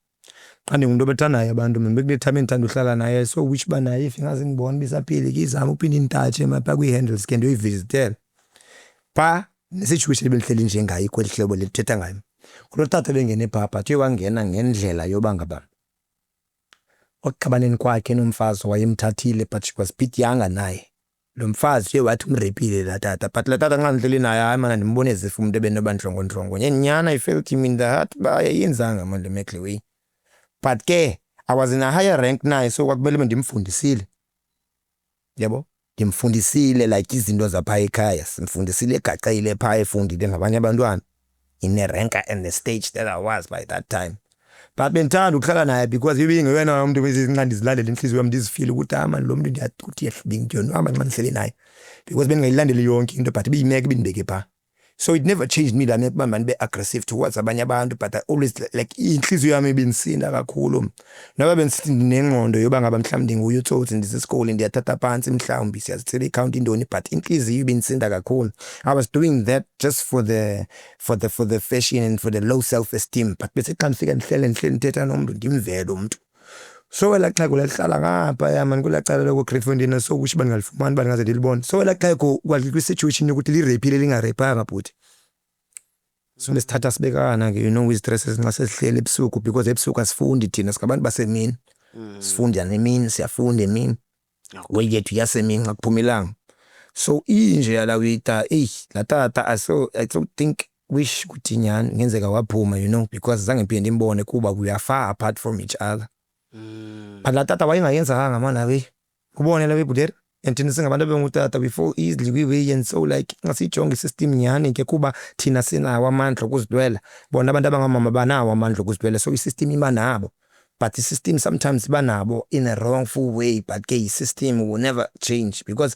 xa ndingumuntu obethandayo abantu mina bekunethameni ndithanda uhlala naye so which banaye if ingazingibona bisaphile kizama uphinde intatshe mapha kwi-handles ke ndiyoyivizitela pha nesituation ebendihleli njengayo kweli hlobo lethetha ngayo kulo tata bengene pha but wangena ngendlela yoba ngaba okuqabaneni kwakhe nomfazi wayemthathile but she was bit younger naye lo mfazi nje wathi umrepile la tata, but la tata ngangihleli naye hayi mana nimbone ezifuna umuntu ebenobandlongo nyenyana I felt him in the heart bayenzanga manje McLewy. But ke I was in a higher rank naye, so kwakumele ndimfundisile, yabo, ndimfundisile like izinto zapha ekhaya, simfundisile egaqile pha efundile ngabanye abantwana in a rank and the stage that I was by that time. But bendithanda ukuhlala naye because ibingewena umuntu bezinqandi zilalela inhliziyo yami ndizifile ukuthi ama lo muntu ndiyathi yehlibingi yona ama nxa ngihleli naye because bengayilandeli yonke into but ibiyimeke bindibeke pha. So it never changed me la ukuba manje be aggressive towards abanye abantu, but I always like inhliziyo yami ibinsinda kakhulu. Noba benisithi nengqondo yoba ngaba mhlawumbe nguye uTsotsi ndisisikole ndiyathatha phansi mhlawumbe siyazithela account indoni, but inhliziyo ibinsinda kakhulu. I was doing that just for the fashion and for the low self esteem, but bese xa ngifika ndihlele ndithetha nomuntu ndimvele umuntu. So wela xa kulehlala ngapha yamani kulacala lokho Griffondina so kusho bangalifumani bangaze ndilibone. So wela xa kwakwi situation yokuthi li rape linga rapanga but so lesithatha sibekana ke with stresses nxa sesihlele ebusuku because ebusuku asifundi thina sikabantu basemini. Sifunda nemini siyafunda emini. Weyethu yasemini xa kuphumelanga. So inje yala wita la tata I don't think wish ukuthi nyani ngenzeka waphuma because zange ngiphinde ndimbone kuba we are far apart from each other. But la tata wayengayenzanga mana we kubone la webudere and thina singabantu abengutata we fall easily we and so like ngasijonga isystem nyani ke kuba thina sinawo amandla okuzidwela bona abantu abangamama banawo amandla okuzidwela, so isystem imanabo, but the system sometimes banabo in a wrongful way, but ke system will never change because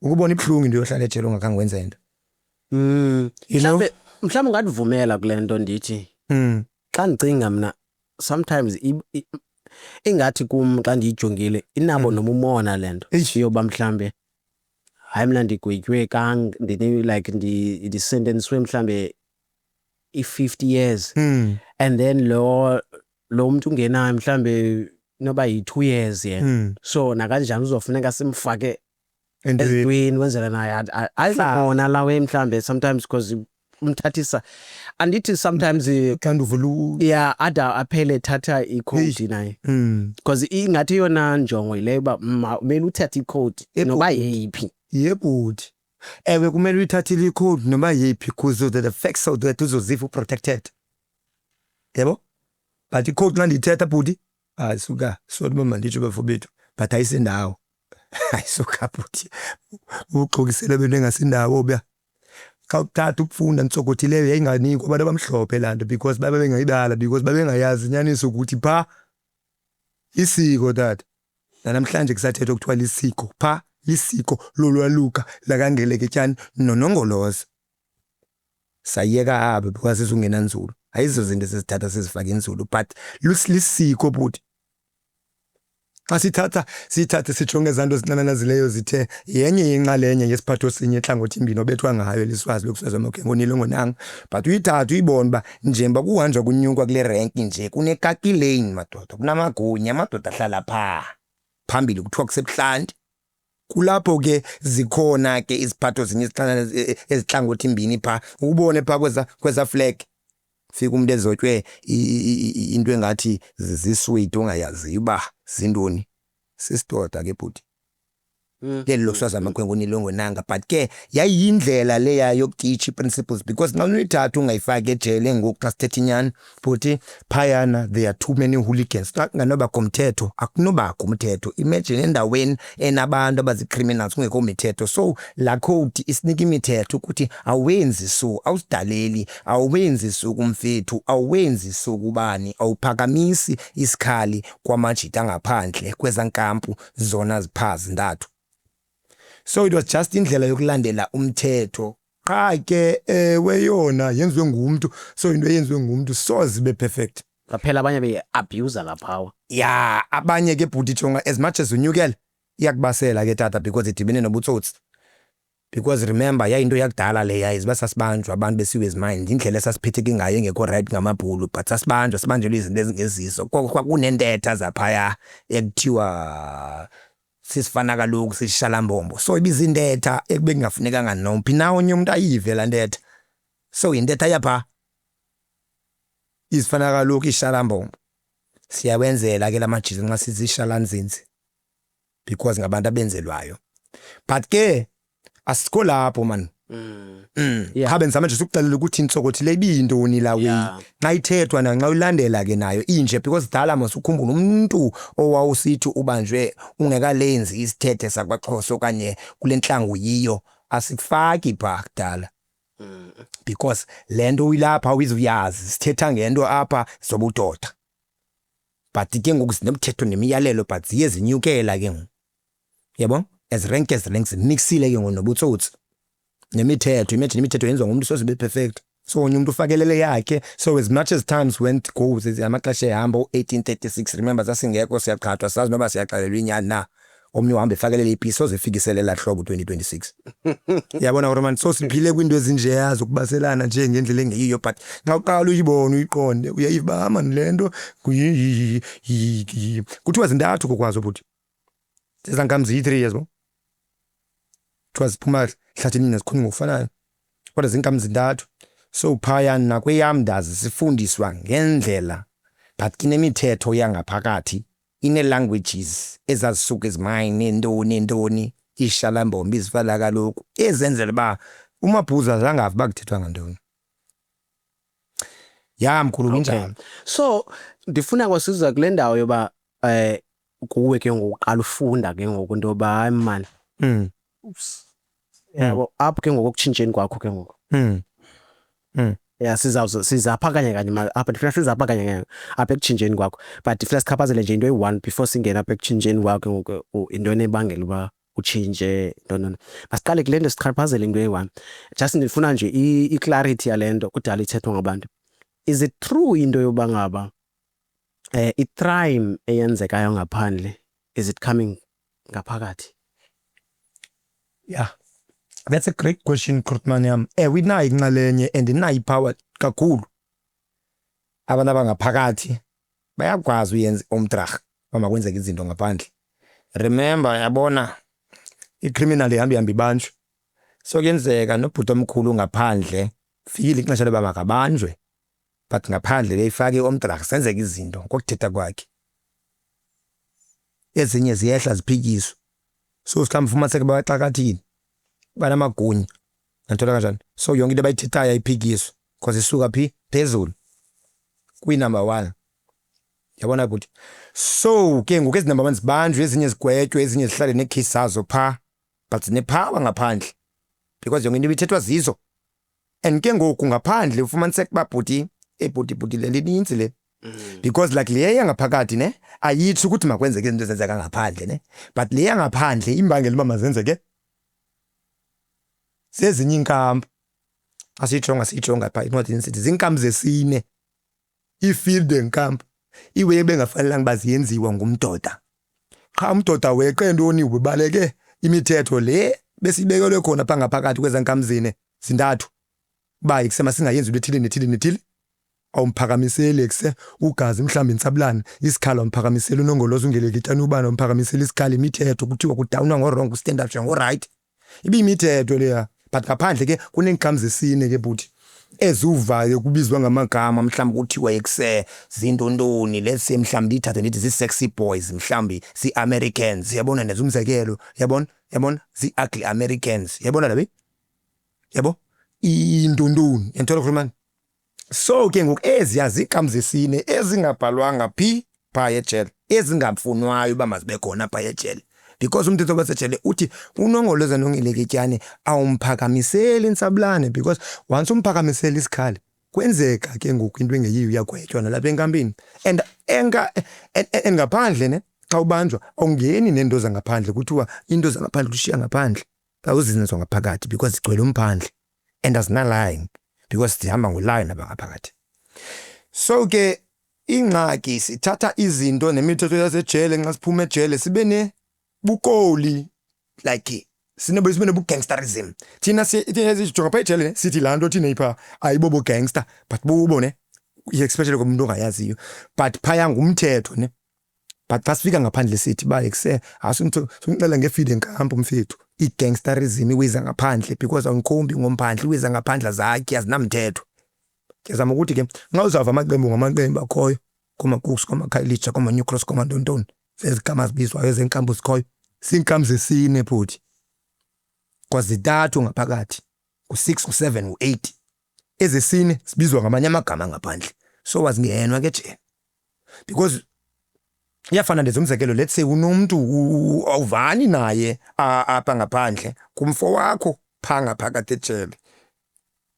ukubona ibhlungu into yohlala ejele ungakhange wenza into. Mhlawumbe ngadivumela kule nto ndithi xa ndicinga mina sometimes ingathi kum xa ndiyijongile inabo noma umona lento yoba mhlambe hayi mina ndigwetywe like ndisentencwe mhlambe i-50 years and then lo muntu ungenayo mhlambe noba yi-2 years so nakanjani uzofuneka simfake ezintweni wenzela naye ayizona lawe mhlambe sometimes because umthathisa andithi sometimes kind of ada aphele thatha i-code naye because ingathi yona njongo ile ba kumele uthathe i-code noba yeyiphi. Yebhuti ewe kumele uyithathile i-code noma yeyiphi kuzo the facts so that uzoziva protected, yebo, but i-code xa ndiyithetha bhuti suka so noma nditsho bafowethu but ayisendawo ayisuka bhuti uxokisela bento engasindawo bya xa uthatha ukufunda ntsokothileyo yayinganikwa abantu abamhlophe laa nto because babengayibala because babengayazi inyaniso ukuthi pha isiko tata namhlanje kusathethwa kuthiwa lisiko pha lisiko lolwaluka lakangeleke nonongoloza sayeka apha because sizungena nzulu ayizo zinto sezithatha sizifaka inzulu but lisiko bhuti xa sithathe sijonge ezanto zinananazileyo zithe yenye yenxalenye yesiphatho sinye ehlangothi imbini obethwa ngayo liswazi lokuswazi amakhengonile ngonanga, but uyithatha uyibona uba njengoba kuhanjwa kunyukwa kule rank nje kunekaki lane madoda, kunamagunya amadoda ahlala phambili kuthiwa kusebuhlanti. Kulapho ke zikhona ke iziphatho zinye ezihlangothi imbini pha ubone pha kweza flag fika umuntu ezotywe into engathi zisweet ongayazi uba zindoni sisidoda ke bhuti lelo swazi amakhwenkweni ngonanga, but ke yayindlela leya yokuteach principles because nxa uyithatha ungayifaki ejele ngoku xa sithetha inyani bhuti phayana there are too many hooligans. Xa kunganobakho umthetho akunobakho umthetho. Imagine endaweni enabantu abazi-criminals kungekho mithetho, so la code isinika imithetho ukuthi awenzi so, awusidaleli, awenzi so kumfethu, awenzi so kubani, awuphakamisi isikhali kwamajita ngaphandle kwezankampu zona ziphazi ndathu. So it was just indlela yokulandela umthetho. Qha ke weyona yenziwe ngumuntu, so into eyenziwe ngumuntu so zibe perfect. Qaphela abanye be-abuse la power. Yeah, abanye ke bhuti jonga as much as unyukela iyakubasela ke tata because idibene nobutsotsi. Because remember yayinto yakudala le yayiziba sasibanjwa abantu besiwe mind indlela esasiphetheke ngayo engekho right ngamabhulu, but sibanjelwe izinto ezingezizo. Kwakunentetha zaphaya ekuthiwa sisifana kaloku sishalambombo, so ibizindetha ekube kungafunekanga nophi na onye umuntu ayive la ntetha, so indetha yapha isifana kaloku ishalambombo. Siyawenzela ke lamajisi nxa sizishalanzinzi because ngabantu abenzelwayo, but ke asikho lapho man Yeah. habe nizama nje ukuxelela ukuthi insokothi lebiyintoni la Yeah. way nxa ithethwa nanxa ulandela ke nayo inje because dala masukhumbula umuntu owawusithi ubanjwe ungekalenzi isithethe sakwaXhosa okanye kulenhlangu yiyo asikufaki pha kudala because lento uyilapha uyizuyazi sithetha ngento apha zobudoda but ke ngoku sinemthetho nemiyalelo but ziye zinyukela ke ngoku yabo as ranks mixile ke ngonobutsotsi nemithetho imagine imithetho yenziwa ngumuntu sozibe perfect so umuntu ufakelele yakhe so as much as times went goes amaxesha ehamba u1836 remember sasingekho siyaqhathwa sazi noba siyaxalelwa inyani na omnye uhamba efakelele ipiece ozefikisele la hlobo 2026 yabona Roman so siphile kwinto ezinje yazi ukubaselana nje ngendlela engeyiyo but xa uqala uyibona uyiqonde uyayiva man lento kuthiwa zintathu kokwazi ukuthi sezankamzi 3 years bo twas phuma hlathini nesikhuni ngokufanayo kodwa zinkamzi zintathu so phaya nakweyam ndazi sifundiswa ngendlela but kinemithetho yangaphakathi ine languages ezazisuka ezimine nentoni ishalambombi izifala kaloku ezenzela ba umabhuza zangavi bakuthethwa ngantoni mkhulu kunjalo So ndifuna kwasiza kule ndawo yoba kuwe ke ngokuqala ufunda ke ngokunto ba hayi man yabo apho ke ngokutshintsheni kwakho ke ngoku yeah sizapha kanye apha ndifuna sizapha kanye apha ekutshintsheni kwakho but ndifuna sichaphazele nje into eyi-1 before singena apha ekutshintsheni kwakho ngoku into enebangela uba utshintshe no masiqale kule nto sichaphazele into eyi-1 just ndifuna nje i-clarity yale nto kudala ithethwa ngabantu. Is it true into yoba ngaba i-crime eyenzekayo ngaphandle is it coming ngaphakathi? Yeah, that's a great question, Krutman yam. Winayo inxalenye and inayo ipower kakhulu. Abantu abangaphakathi bayakwazi uyenza umdrag uma kwenzeka izinto ngaphandle. Remember yabona i-criminal ihamba ibanjwe. So kuyenzeka nobhuti omkhulu ngaphandle fikile ixesha leba makabanjwe. But ngaphandle beyifake umdrag senzeka izinto ngokuthetha kwakhe. Ezinye ziyehla ziphikiswa. So sikhamba fumaniseke baxakathini banamagunya nganthola kanjani so yonke into abayithethayo ayiphikiswa because isuka phi phezulu kwi number 1 yabona buthi so ke ngoku ezi number 1 zibanjwe ezinye zigwetywe ezinye zihlale necase zazo pha but zinepower ngaphandle because yonke into ibithethwa zizo and ke ngoku ngaphandle ufumaniseke babhuti ebhuti lelinintsi le because like le yangaphakathi ne ayithi ukuthi makwenzeke izinto ezenzeka ngaphandle ne but le yangaphandle imbangela uba mazenzeke sezinye inkampu asijonga pha eNorthern City zinkampu zesine ifield enkamp iwe bengafanelanga baziyenziwa ngumdoda qha umdoda weqe ntoni ubaleke imithetho le besibekelwe khona pha ngaphakathi kwezankamzini zintathu ba ikusema singayenzi into ethile awumphakamiseli ekuse ugazi mhlawumbe insablana isikhala umphakamiseli unongolozo ungelekitana ubana umphakamiseli isikhala imithetho kuthiwa kudawunwa ngorong stand up ngo right ibi imithetho leya but ngaphandle ke kunenkamzi zesine ke buthi ezuvayo kubizwa ngamagama mhlawumbe kuthiwa ekuse zintontoni let's say mhlawumbe ithathe ndithi zi sexy boys mhlawumbe si Americans yabona neza umzekelo yabona zi ugly Americans yabona labe yabo intontoni enthola khulumani. So ke ngoku eziyazi ikamzi zesine ezingabhalwanga pha ejele ezingafunwayo uba mazibe khona pha ejele because umthetho wasejele uthi unongoloza nongeleketyane awumphakamiseli insablane because once umphakamiseli isikhali kwenzeka ke ngoku into engeyiyo uyagwetywa nalapha enkampini and ngaphandle ne xa ubanjwa awungeni nento zangaphandle kuthiwa into zangaphandle kushiya ngaphandle awuzinzwa ngaphakathi because igcwele umphandle and asinaline because sihamba ngoline abangaphakathi. So ke ingxaki sithatha izinto nemithetho yasejele nxa siphuma ejele sibe ne bukoli like sibe bu gangsterism thina sijonga pha ejele sithi la nto thina ipha ayibobo gangster but bubo ne especially komuntu ongayaziyo but phaya ngumthetho ne but pasifika ngaphandle sithi ba ekuse asumxela ngefeed enkamp umfethu igangsterism iweza ngaphandle because awunkombi ngomphandle iweza ngaphandle zakhe azinamthetho. Kezama ukuthi ke nxa uzava amaqembu ngamaqembu akhoyo komaKuks komaKhayelitsha komaNew Cross komantontoni sezigama zibizwayo ezenkampu zikhoyo sinkampu zesine futhi kwazithathu ngaphakathi u6 u7 u8 ezesine sibizwa ngamanye amagama ngaphandle so wazingenwa ke nje because iyafana lezomzekelo let's say unomuntu awuvani naye apha ngaphandle kumfo wakho phanga phakathi ejele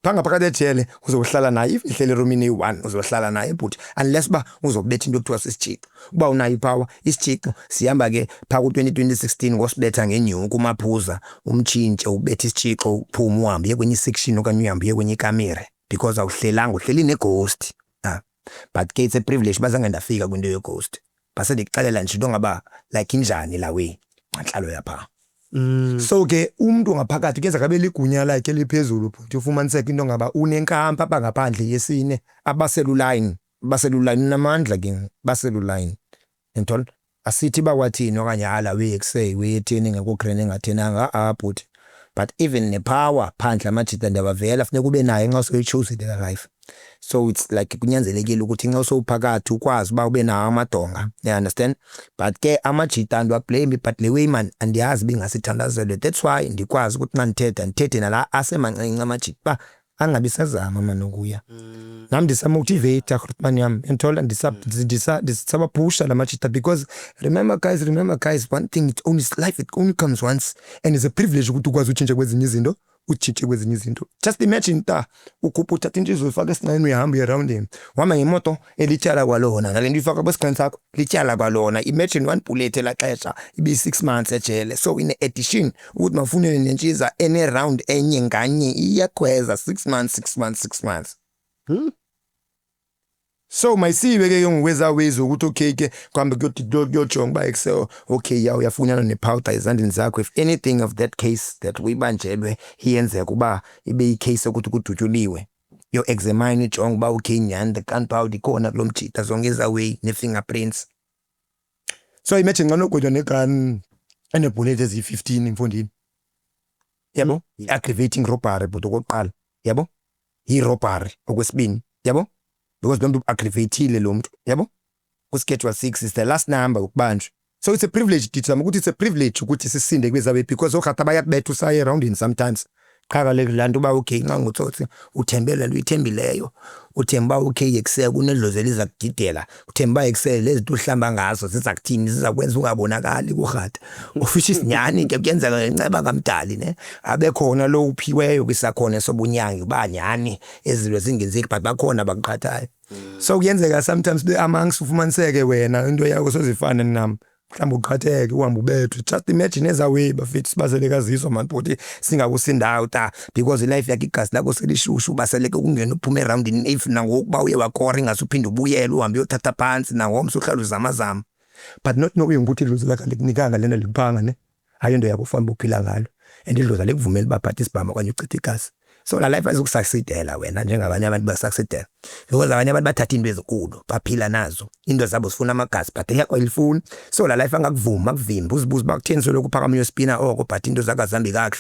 phanga phakathi ejele uzohlala naye if ihlele romini 1 uzohlala naye but unless ba uzobetha into ekuthiwa sisijixo uba unayo ipower isijixo sihamba ke phaka ku2016 ngosibetha ngenyuku kumaphuza umtshintshe ubetha isijixo uphuma uhambe kwenye section okanye uhambe kwenye ikamera because awuhlelanga uhleli neghost but ke it's a privilege bazange ndafika kwinto yeghost base ndikuxelela nje into ngaba like injani la way nhlalo yapha so ke umuntu ngaphakathi kuyenza kabe ligunya lakhe liphezulu futhi ufumaniseka into ngaba unenkampa apha ngaphandle yesine abaseluline namandla ke baseluline entol asithi bakwathini okanye hala we ekusay weyetheni ngekogrene engathenanga but even nepower phandle amajita ndabavela funeka kube naye nxa soyichoose the life so it's like kunyanzelekile ukuthi nxa usowuphakathi ukwazi ba ube nawo amadonga you understand but ke amajita ndo blame but le way man andiyazi bingasithandazelo that's why ndikwazi ukuthi nanthethe nala asemancinci amajita ba angabi sazama manokuya nami ndisamotivate man yami enthola ndisaba pusha lamajita because remember guys one thing it's only life it only comes once and it's a privilege ukuthi ukwazi utshintshe kwezinye izinto just imagine ukhupha uthatha intshizo ufaka esinqeni uyahamba around him wama ngemoto elityala kwalona ngalento ifaka kwesikrini sakho lityala kwalona imagine one bullet elaxesha ibe 6 months ejele so in addition ukuthi mafunele nentshiza ene round enye nganye iyakhweza 6 months so mayisiwe ke ngweza ways ukuthi okay ke kwambe kuyojonga ba excel okay uyafunana nepowder ezandleni zakho if anything of that case that uyibanjelwe iyenze kuba ibe icase ukuthi kudutyuliwe yo examine ijonga ba okay nyani the gunpowder ikhona kulomjita zongeza way ne fingerprints so imagine nganogojwa negun ene bullet ezi15 mfondini yabo aggravating robbery but okokuqala yabo i robbery okwesibini yabo because lo muntu aggravateile lo muntu yabo ku schedule 6 is the last number ukubanjwa so it's a privilege dithama ukuthi it's a privilege ukuthi sisinde kwezabe because okhatha bayakubetha usaye around in sometimes qhaka lelanto ba okay nxa ngotsotsi uthembele lento ithembileyo uthemba okay ekuseka kunedlozela izakugidela uthemba ekusele lezinto uhlamba ngazo sizakuthini sizakwenza ungabonakali kurhata ofisha isinyani ke kuyenzeka ngenceba kamdali ne abe khona lo uphiweyo kwisakhona sobunyangi banyani ezilo zingenzeki but bakhona bakuqhathayo so kuyenzeka sometimes be amongst ufumaniseke wena into yakho sozifana nami mhlawumbe uqhatheke uhamba ubethu just imagine ezawe bafethi sibaselekaziswa man but singakusindayo because life yakhe igazi lakho selishushu baseleke kungena uphume around in if nangokuba uye wakora ingasuphinde ubuyele uhambe uyothatha phansi nangomso uhlala uzamazama but not knowing ukuthi idlozi lakhe likunikanga lena liphanga ne ayendo yakho ufamba uphila ngalo and idlozi lekuvumela baphatha isibhama kanye uchitha igazi so la life azukusucceedela wena njengabanye abantu basucceedela because abanye abantu bathatha into ezinkulu baphila nazo into zabo sifuna amagazi but yakho ilifuni so la life angakuvuma akuvimba uzibuza bakuthenise lokhu phakama uyospina oko but into zakazambi kahle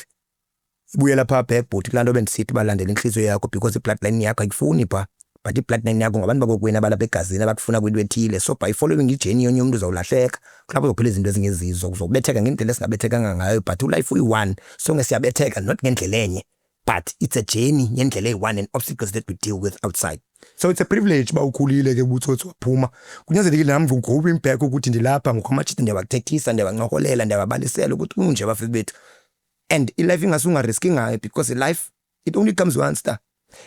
ibuyela pha back but kulanto bendisithi balandela inhliziyo yakho because ibloodline yakho ayifuni pha but ibloodline yakho ngabantu bakokwena balapha egazini abakufuna kwinto ethile so by following ijourney yonke umuntu uzawulahleka kulapho uzophila izinto ezingezizo uzobetheka ngendlela esingabethekanga ngayo but life uyi1 so ngesiyabetheka not ngendlela enye but it's a journey yendlela eyi1 and obstacles that we deal with outside so it's a privilege ba ukhulile ke buthotho waphuma kunyanzelekile nami ngigroup back ukuthi ndilapha ngokwamachita ndiyabathethisa ndiyabancokolela ndiyababalisela ukuthi kunje bafiki bethu and life ingasunga risking ngayo because life it only comes once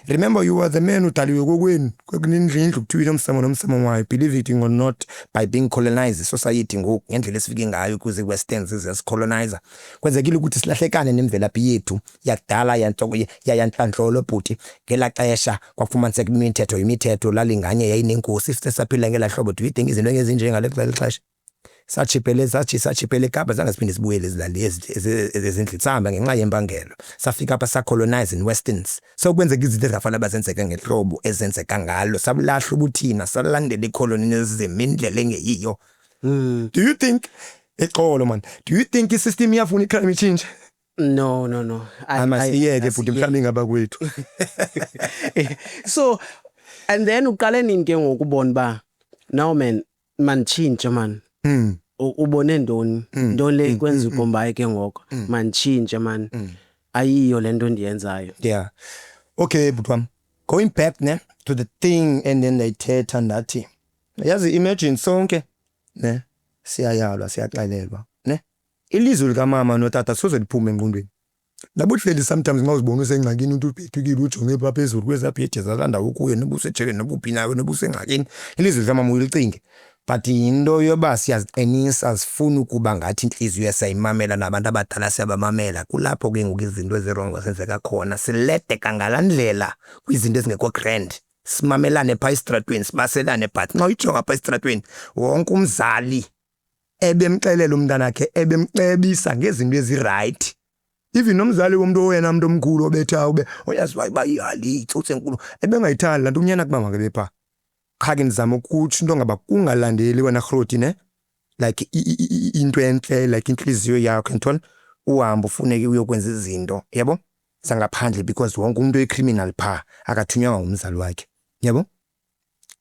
remember you are the man udaliwe kokwenu kwekunindlu kuthiwa nomsamo wayo believe it or not by being colonized society ngoku ngendlela esifike ngayo kuze westerns zesicolonizer kwenzekile ukuthi silahlekane nemvelaphi yethu yakudala yanhlanhlolo but ngela xesha kwafumaniseka imithetho lalinganye yayinenkosi sisaphila ngela hlobo do you think izinto ezinje ngale xesha sachiphele kapa zange siphinde sibuyele izilali ezindlu sihamba ngenxa yempangelo safika apha sacolonize in westerns so kwenzeka izinto ezafana bazenzeka ngehlobo ezenzeka ngalo sabulahla ubuthina salandela icolonialism indlela engeyiyo do you think exolo man do you think isystem iyafuna icrime change no amasiyeke futhi mhlawumbe ngaba kwethu so and then uqale nini ke ngokubona ba now man change man ubone ndoni le kwenza uGombayi ke ngoko man change man ayiyo lento endiyenzayo. Yeah. Okay, but going back ne to the thing and then they thetha ndathi yazi imagine sonke ne siyayalwa siyaxelelwa ne ilizwi likamama notata soze liphume engqondweni. Labuhleli sometimes ngawuzibona usengxakini umuntu ubhethukile ujonge pha phezulu kwezabhethe zalanda ukuyo nebusejeke nobuphi nawe nebusengxakini ilizwi likamama ulicinge. But into yoba siyaziqinisa sifuna ukuba ngathi inhliziyo yasayimamela nabantu abadala siyabamamela kulapho ke ngoku izinto ezirongo senzeka khona siledeka ngalandlela kwizinto ezingekho grand simamelane pha estratweni sibaselane but xa uyijonga pha estratweni wonke umzali ebemxelela umntana wakhe ebemcebisa ngezinto eziright. Even nomzali womuntu oyena umuntu omkhulu obetha ube oyazi bayiba ihali itsotse enkulu ebengayithandi lanto unyana kubanga ke bepha kha ke ndizama ukuthi into ngaba kungalandeli wena Groti ne like into enhle like inhliziyo yakho ntona uhamba ufuneke uyokwenza izinto yabo sangaphandle because wonke umuntu oyicriminal pha akathunywa ngumzali wakhe yabo.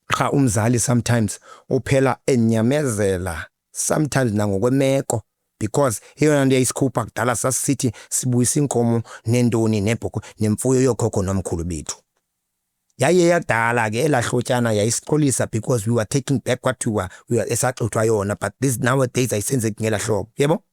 Kha umzali sometimes uphela enyamezela sometimes nangokwemeko because eyona nto yayisikhupha kudala sasithi sibuyisa inkomo nendoni nebhoku nemfuyo yokhokho nomkhulu bethu. Yaye yadala ke elahlotyana yayisiqolisa because we were taking back what we were esaxuthwa yona but this nowadays ayisenzeki ngela hlobo yebo.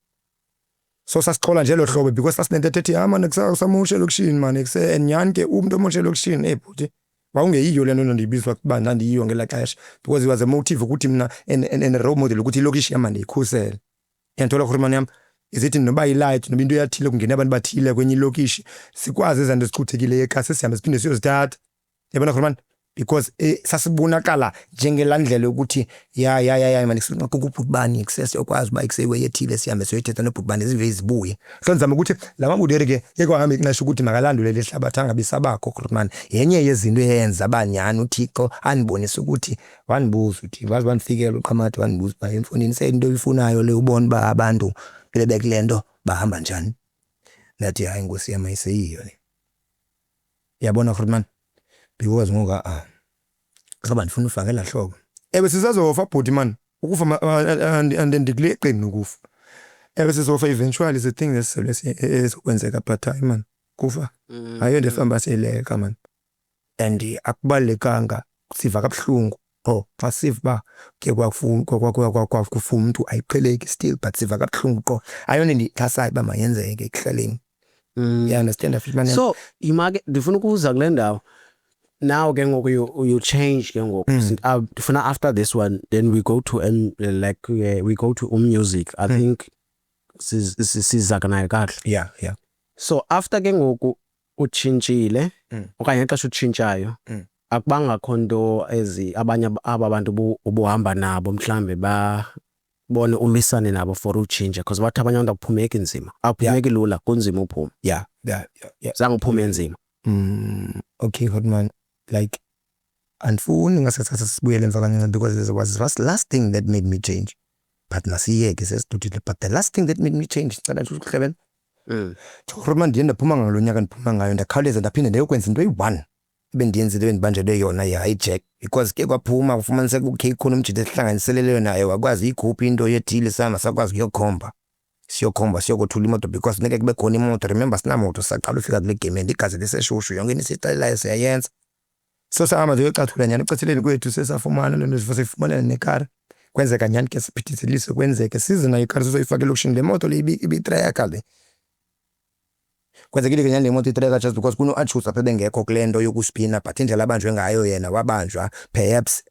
So sasiqola nje lo hlobo because sasinento ethi man kusamoshe lokishini man enyani ke umuntu omoshe lokishini ebhuti wawungeyiyo lento ndiyibizwa kuba ndandiyiyo ngela xesha because it was a motive ukuthi mina and role model ukuthi ilokishi yami ndiyikhusele. Yanthola khulumana yami izithi noba ilight noba into yathile kungena abantu bathile kwenye ilokishi sikwazi izanto zichuthekile ekhaya sihambe siphinde siyozithatha yabona khulumana because sasibonakala njengelandlela ukuthi ya manje kubhutbani access yokwazi ba ekusewe yethile sihambe soyithetha nobhutbani zive izibuye sonzama ukuthi lamabudere ke yekwahamba ixesha ukuthi makalandule lehlabathi angabisabakho khulumana yenye yezinto eyenza abanyana uThixo anibonisa ukuthi wanibuza uthi wazi wanifikela uqhamathe wanibuza ba emfonini seyinto oyifunayo le ubone ba abantu belebekilento bahamba njani nathi hayi Nkosi yami ayiseyiyo le yabona khulumana because ngoku ngoba ndifuna ufakela hlobo ebe sisazofa bhuti man ukufa and ndikule qini ukufa ebe sizofa eventually is a thing esokwenzeka but time man kufa ayo ndefamba seleka man and akubalekanga siva kabuhlungu xa siva ke kwakufa umuntu ayiqheleki still but siva kabuhlungu qho ayona ndixhasayo uba mayenzeke ekuhlaleni. You understand that man? So imake ndifuna ukuza kule ndawo. Now ke ngoku you change ke ngoku ndifuna after this one then we go to we go to music. I think sizaga nayo kahle. Yeah. So after ke ngoku uchintshile okanye xesha utshintshayo akubanga khonto abanye abantu ubuhamba nabo mhlambe bone ulisane nabo for uchinja because bathi abanye abantu akuphumeki nzima akuphumeki lula kunzima uphuma. Yeah. Zange uphume enzima. Okay hot man like andifuni ngasathatha sibuyele emva kanye because it was the last thing that made me change but nasiyeke sesidudile but the last thing that made me change cala nje ukuhlebela Jorman ndiye ndaphuma ngalo nyaka ndiphuma ngayo ndakhawuleza ndaphinde ndayokwenza into eyi-1 ebendiyenzile bendibanjelwe yona ye-hijack because ke kwaphuma kufumaniseka ukhe ikhona umjito esihlanganiseleleyo naye wakwazi ikhuphi into yethile sama sakwazi kuyokhomba siyokothula imoto because neke kube khona imoto remember sinamoto saqala ufika kule game igazi leseshushu yonke nisicelayo siyayenza so sahamba nje ecathula nyani ecatheleni kwethu sesafumana lento sifumana nekar kwenzeka nyani ke siphithizilise kwenzeke size nayo ikar sizoyifaka elokishini le moto le ibi-tracker le kwenzekile ke nyani le moto i-tracker just because kuno-Achus apha bengekho kule nto yokuspina but indlela abanjwe ngayo yena wabanjwa perhaps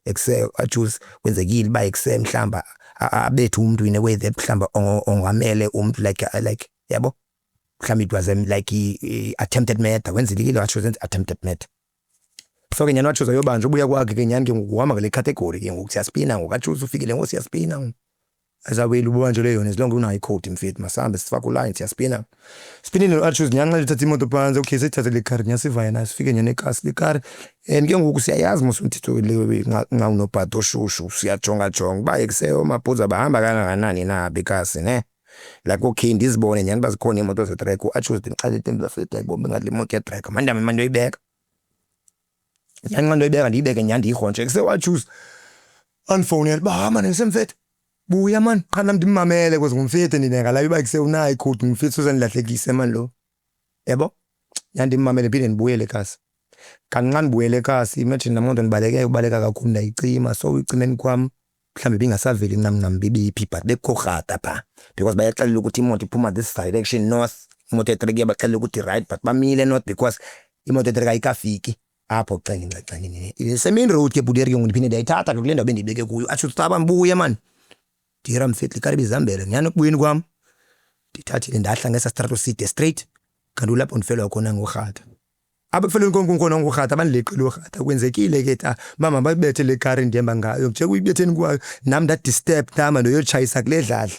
Achus kwenzekile uba mhlamba abethu umuntu in a way that mhlamba ongamele umuntu like yabo mhlamba it was like he attempted murder wenzekile Achus attempted murder. So ke nyani watshuza yobanje ubuya kwakhe ke nyani ke ngokuhamba ngale category ke ngoku siyaspina ngokatshuza ufikile ngo siyaspina azaweli ubanje leyo yona silonke unayo icode mfethu masambe sifaka uline siyaspina spinini noatshuza nyani xa lithatha imoto phansi okay sithathe le car nyasiva yena sifike nyane ekasi le car and ke ngoku siyayazi mosumthetho le nxa unobhato shushu siyajonga ba ekuseo mabhuza bahamba kangakanani na because ne like okay ndizibone nyani bazikhona imoto zetrack uatshuza ndixale itembu zafeta bombe ngathi le moto yetrack mandame manje uyibeka yanqando ibeka ndiyibeke nyani ndiyihontshe kusewatshuza unphone ba man ngisemfethu buya man qala ndimamele because ngumfethu ndineka la iba kuse unayi code ngumfethu uzanilahlekise man lo yabo yandimamele phinde ndibuyele ekhaya kancane buyele ekhaya imagine namuntu ubaleka kakhulu ndayicima so ucimeni kwami mhlambe bingasaveli incam bibiphi but bekhokhata pha because bayaxelela ukuthi imoto iphuma this direction north imoto e3 yabaxelela ukuthi right but bamile north because imoto e3 ayikafiki apho xengini se main road ke buderi yong ndiphinde ndayithatha kule ndawo bendibeke kuyo athi utsaba mbuye man dira mfetli karibi zambele nyana kubuyini kwami ndithathile ndahla ngesa strato side straight kanti lapho ndifelwa khona ngorhatha abakufeleni konke ngorhatha abandileqile orhatha kwenzekile ke ta mama babethe le car ndihamba ngayo nje kuyibetheni kwayo nami ndadisturb tama noyochayisa kule dladla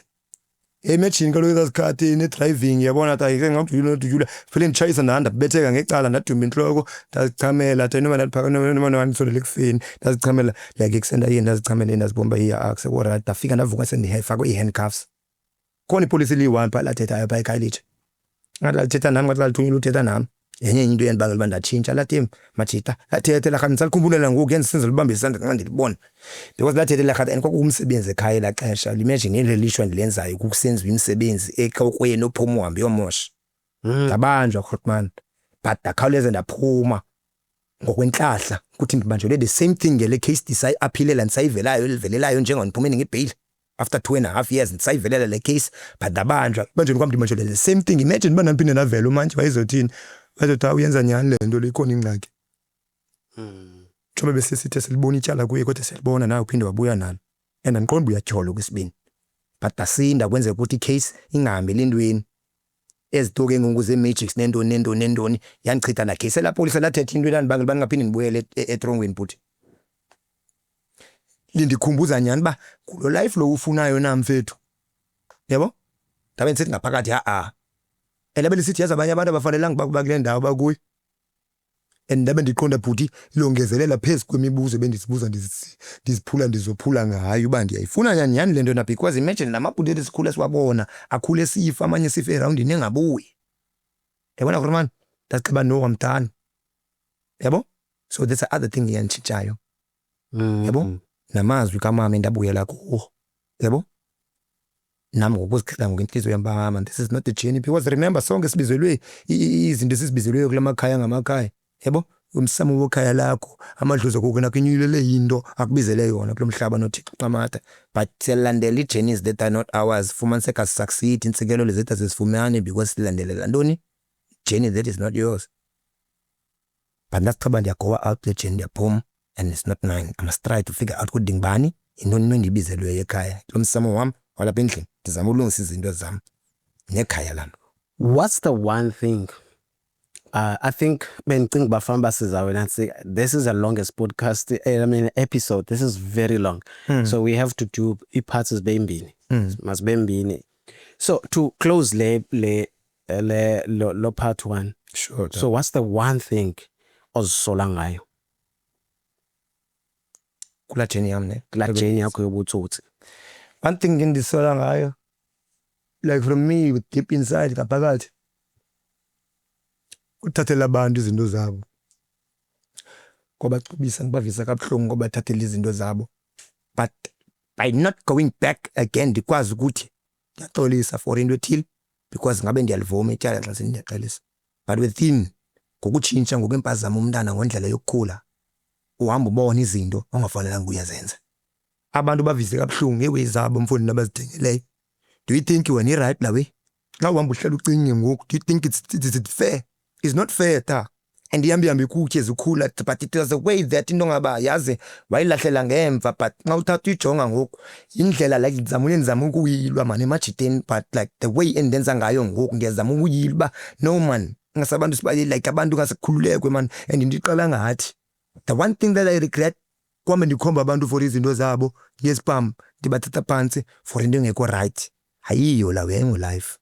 imagine kaloku ezasikhathi ne-driving yabona ta yike ngakujula phela nditshayisa ndabetheka ngecala ndadumba inhloko ndazichamela ta noma noma ndisondele ekufeni ndazichamela like ekusenda yini ndazichamela ndazibomba akusekorada ndafika ndavuka sendifakwe i-handcuffs khona ipolisi liyi-1 pha lathethayo pha ekhayelitsha ngathi lathetha nami ngathi lalithunyela uthetha nami yenye into eyandibangela uba ndatshintsha lathi majita lathethe lakhathi ndisalikhumbulela ngoku yenza senze libambe isandla xa ndilibona because lathethe lakhathi and kwakuwumsebenzi ekhaya elaa xesha imagine ile lishwa ndilenzayo kukusenziwa imisebenzi ekhokweni ophuma uhambe uyomosha ndabanjwa khotman but ndakhawuleza ndaphuma ngokwenhlahla ukuthi ndibanjelwe the same thing ngele case disayaphilela ndisayivelayo elivelelayo njengondiphumeni ngebheyili after 2.5 years ndisayivelela le case but ndabanjwa manje kwami ndibanjelwe the same thing imagine uba nandiphinde ndavela manje wayezothini wayezothi uyenza nyani le nto le ikhona ingxaki njengoba besesithe silibona ityala kuye kodwa siyalibona nawe uphinde wabuya nalo and andiqondi uyatyhola okwesibini but asinda kwenzeka ukuthi icase ingahambeli entweni ezitoke ngoku ze-matrix nentoni yandichitha na case la polisa lathetha into elandibangela uba ndingaphinde ndibuyele etrongweni bhuti lindikhumbuza nyani uba kulo life lo ufunayo na mfethu yabo ndabe ndisithi ngaphakathi and belisithi yazi abanye abantu abafanelanga bakuba kule ndawo bakuyo and ndabe ndiqonda bhuti longezelela phezu kwemibuzo bendisibuza ndizophula ngayo uba ndiyayifuna nyani le nto na because imagine la mabhuti ethi sikhule siwabona akhule sifa amanye sife erawundini engabuyi yabona kurman ndaceba no I'm done yabo so that's the other thing yantshintshayo yabo namazwi kamama endabuyela kuwo yabo nami ngokuziqhela ngokwenhliziyo yami mama this is not the journey because remember sonke sibizelwe izinto esizibizelwe kulamakhaya ngamakhaya yabo umsamo wokhaya lakho amadlozi akho nakho inyulele into akubizele yona kulomhlaba noThixo qamata but silandela ijourneys that are not ours fumaniseka succeed insikelo lezethu sesifumane because silandelela ntoni journey that is not yours but nasichaba ndiyagowa out the journey ndiyaphuma and it's not mine I must try to figure out ukuthi ngibani intoni endibizelwe ekhaya lo msamo wami walapha endlini ndizama ulungisa izinto zami nekhaya lami. What's the one thing I think bengicinga bafana basizawe nathi this is the longest podcast episode this is very long so we have to do parts ezimbili must be mbini so to close lo part 1 Sure. so what's the one thing ozisola ngayo kula journey yami ne kula journey yakho yobutsotsi? one thing endisola ngayo like from me with deep inside ngaphakathi uthathela abantu izinto zabo ngoba cubisa ngibavisa kabuhlungu ngoba thathela izinto zabo but by not going back again ndikwazi ukuthi ngiyaxolisa for into ethile because ngabe ndiyalivuma ityala xa sendiyaxolisa but within ngokutshintsha ngokwempazamo umntana ngondlela yokukhula uhamba ubona izinto ongafanelanga uyazenza abantu bavise kabuhlungu ngewe zabo mfundi nabazidengeleyo do you think you are right la way xa uhamba uhlala ucinge ngoku do you think it's fair? It's not fair ta and yambi ukuthe ezikhula but it was a way that into ngaba yaze wayilahlela ngemva but xa uthatha uyijonga ngoku indlela like nizama ukuyilwa manje emajiteni but like the way endenza ngayo ngoku ngiyazama ukuyilwa no man ngasabantu sibaye like abantu ngasikhululekwe man and ndiqala ngathi the one thing that I regret kwame ndikhomba abantu for izinto zabo yespam ndibathatha phansi for into engekho right hayiyo la wengo life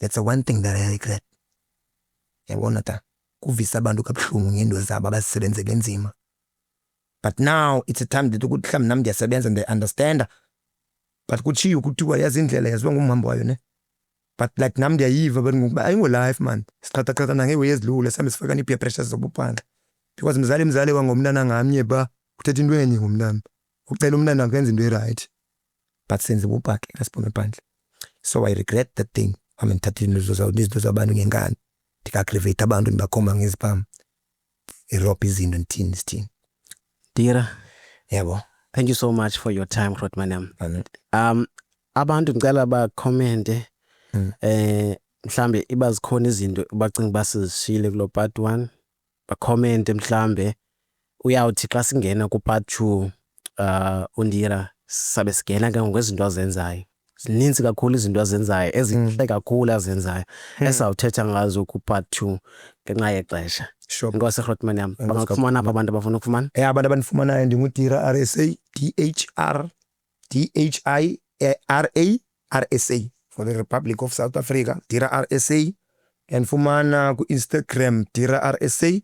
that's the one thing that I regret. Yabona ta kuvisa abantu kabuhlungu ngento zabo abasebenzele enzima but now it's a time that ukuthi mhlawumbe nami ndiyasebenza and I understand but kuchiyo ukuthi wayazi indlela yaziwa ngumhambo wayo ne but like nami ndiyayiva but ngokuba ayingo life man siqhatha nangewe ezilule sami sifaka ni peer pressure zobupanga because mzali wangomntana ngamnye ba uthetha into enye ngomntana ucela umntana akwenza into right but senze ubupake lasiphume phandle so I regret that thing I mean thathini izinto zabantu ngenkani ndika-aggravate abantu ndibakhomba ngezipam irobha izinto ndithini. Dira, Yabo. thank you so much for your time, Grootman. Amen. Abantu ngicela ba-commente mhlambe iba zikhona izinto bacinga basizishile kulo part 1, ba-commente mhlambe uyawuthi xa singena ku part 2 uNdira sabe sigena ke ngokwezinto azenzayo. Zininzi kakhulu izinto azenzayo ezinhle kakhulu azenzayo esawuthetha ngazo ku part 2 ngenxa yexesha. Sure. Inkosi Grootman, bangakufumana apha abantu abafuna ukufumana. Abantu abandifumanayo ndinguDira RSA, DHRDIRA for the Republic of South Africa, Dira RSA. Andifumana ku-Instagram Dira RSA,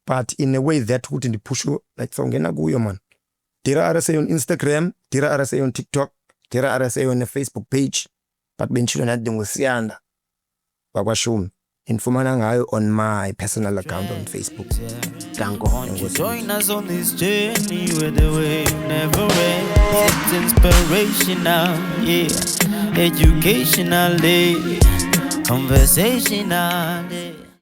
but in a way that ukuthi ndipushe like sawungena kuyo man. Dira RSA on Instagram, Dira RSA on TikTok, Dira RSA on a Facebook page, but bentshilo nathi ndingusiyanda wakwashumi. Infumana ngayo on my personal account on Facebook. Join us on this journey where the way never ends. It's inspirational, yeah, educational, conversational.